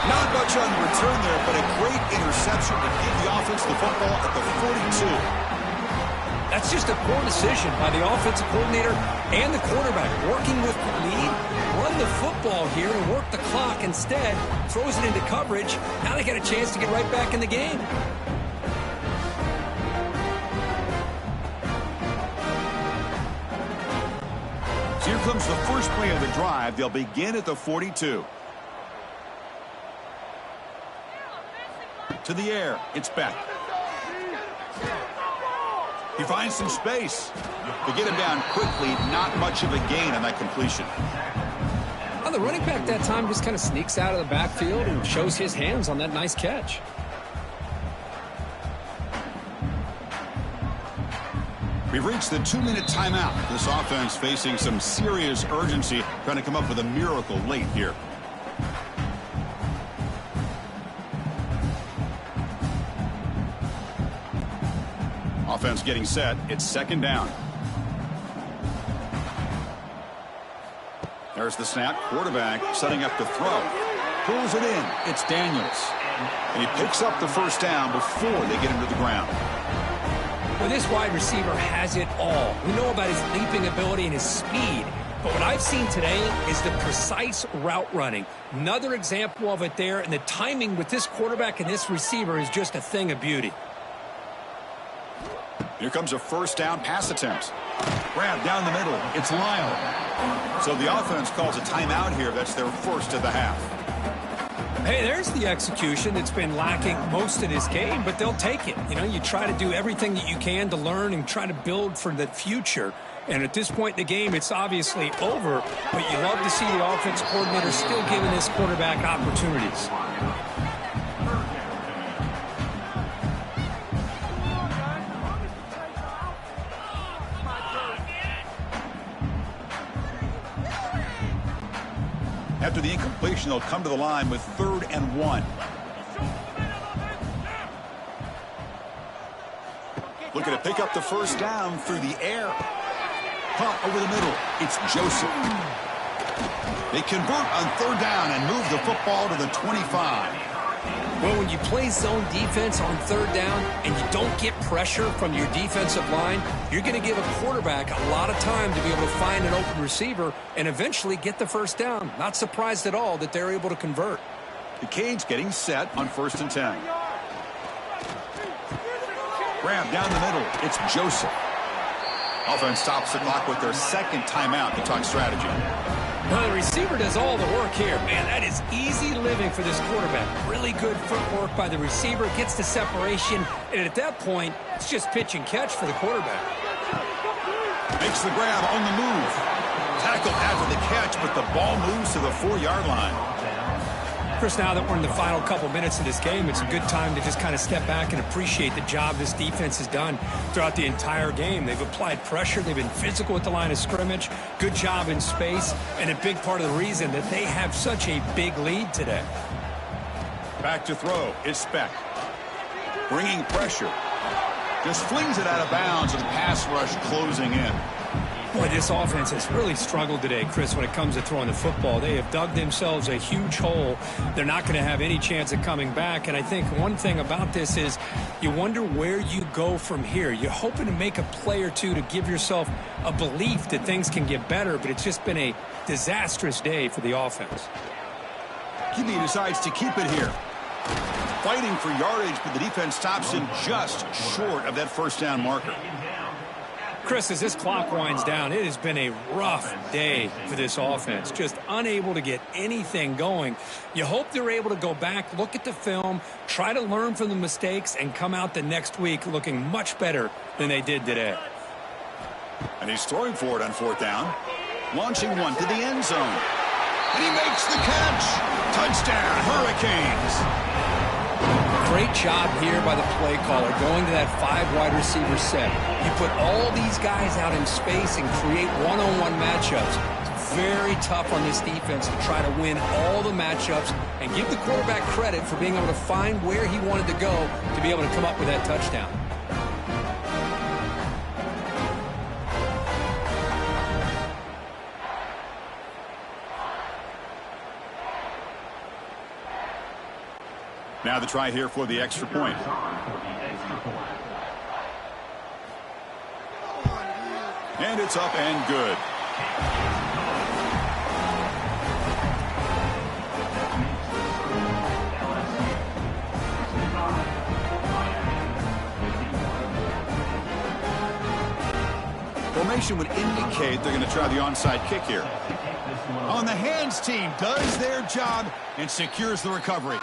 Not much on the return there, but a great interception to give the offense the football at the 42. That's just a poor decision by the offensive coordinator and the quarterback. Working with the lead, run the football here and work the clock instead. Throws it into coverage. Now they got a chance to get right back in the game. So here comes the first play of the drive. They'll begin at the 42. To the air. It's back. He finds some space. To get him down quickly, not much of a gain on that completion. Well, the running back that time just kind of sneaks out of the backfield and shows his hands on that nice catch. We've reached the 2-minute timeout. This offense facing some serious urgency, trying to come up with a miracle late here. Offense getting set. It's 2nd down. There's the snap. Quarterback setting up the throw. Pulls it in. It's Daniels. And he picks up the 1st down before they get him to the ground. Well, this wide receiver has it all. We know about his leaping ability and his speed. But what I've seen today is the precise route running. Another example of it there. And the timing with this quarterback and this receiver is just a thing of beauty. Here comes a 1st down pass attempt. Grab down the middle. It's Lyle. So the offense calls a timeout here. That's their 1st of the half. Hey, there's the execution that's been lacking most of this game, but they'll take it. You know, you try to do everything that you can to learn and try to build for the future. And at this point in the game, it's obviously over, but you love to see the offense coordinator still giving this quarterback opportunities. After the incompletion, they'll come to the line with 3rd and 1. Looking to pick up the 1st down through the air. Pump over the middle. It's Joseph. They convert on 3rd down and move the football to the 25. Well, when you play zone defense on 3rd down and you don't get pressure from your defensive line, you're going to give a quarterback a lot of time to be able to find an open receiver and eventually get the 1st down. Not surprised at all that they're able to convert. The Canes getting set on 1st and 10. Grab down the middle. It's Joseph. Offense stops the clock with their 2nd timeout to talk strategy. Now the receiver does all the work here. Man, that is easy living for this quarterback. Really good footwork by the receiver. Gets the separation. And at that point, it's just pitch and catch for the quarterback. Makes the grab on the move. Tackled after the catch, but the ball moves to the 4-yard line. Chris, now that we're in the final couple minutes of this game, it's a good time to just kind of step back and appreciate the job this defense has done throughout the entire game. They've applied pressure. They've been physical at the line of scrimmage. Good job in space, and a big part of the reason that they have such a big lead today. Back to throw. It's Speck. Bringing pressure. Just flings it out of bounds with the pass rush closing in. Boy, this offense has really struggled today, Chris, when it comes to throwing the football. They have dug themselves a huge hole. They're not going to have any chance of coming back. And I think one thing about this is you wonder where you go from here. You're hoping to make a play or two to give yourself a belief that things can get better, but it's just been a disastrous day for the offense. QB decides to keep it here. Fighting for yardage, but the defense stops him just short of that first down marker. Chris, as this clock winds down, it has been a rough day for this offense. Just unable to get anything going. You hope they're able to go back, look at the film, try to learn from the mistakes, and come out the next week looking much better than they did today. And he's throwing for it on fourth down. Launching one to the end zone. And he makes the catch. Touchdown, Hurricanes. Great job here by the play caller going to that 5 wide receiver set. You put all these guys out in space and create one-on-one matchups. It's very tough on this defense to try to win all the matchups and give the quarterback credit for being able to find where he wanted to go to be able to come up with that touchdown. Now the try here for the extra point. And it's up and good. Formation would indicate they're going to try the onside kick here. On the hands team does their job and secures the recovery.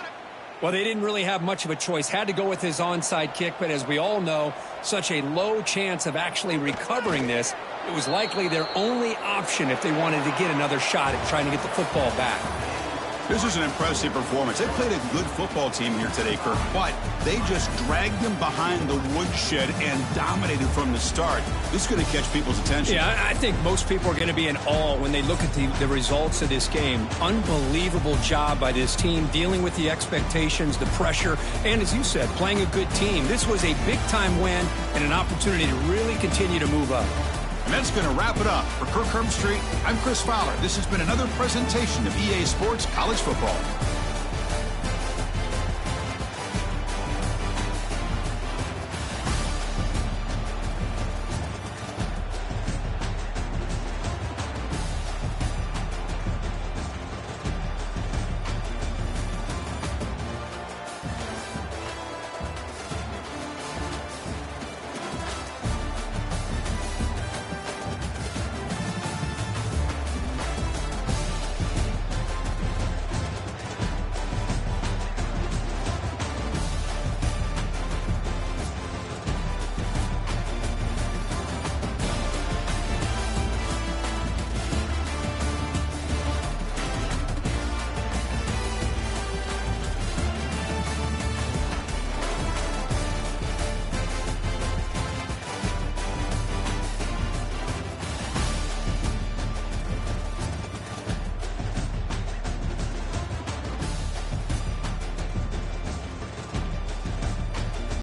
Well, they didn't really have much of a choice. Had to go with his onside kick, but as we all know, such a low chance of actually recovering this. It was likely their only option if they wanted to get another shot at trying to get the football back. This is an impressive performance. They played a good football team here today, Kirk, but they just dragged them behind the woodshed and dominated from the start. This is going to catch people's attention. Yeah, I think most people are going to be in awe when they look at the results of this game. Unbelievable job by this team dealing with the expectations, the pressure, and as you said, playing a good team. This was a big-time win and an opportunity to really continue to move up. And that's going to wrap it up. For Kirk Herbstreit, I'm Chris Fowler. This has been another presentation of EA Sports College Football.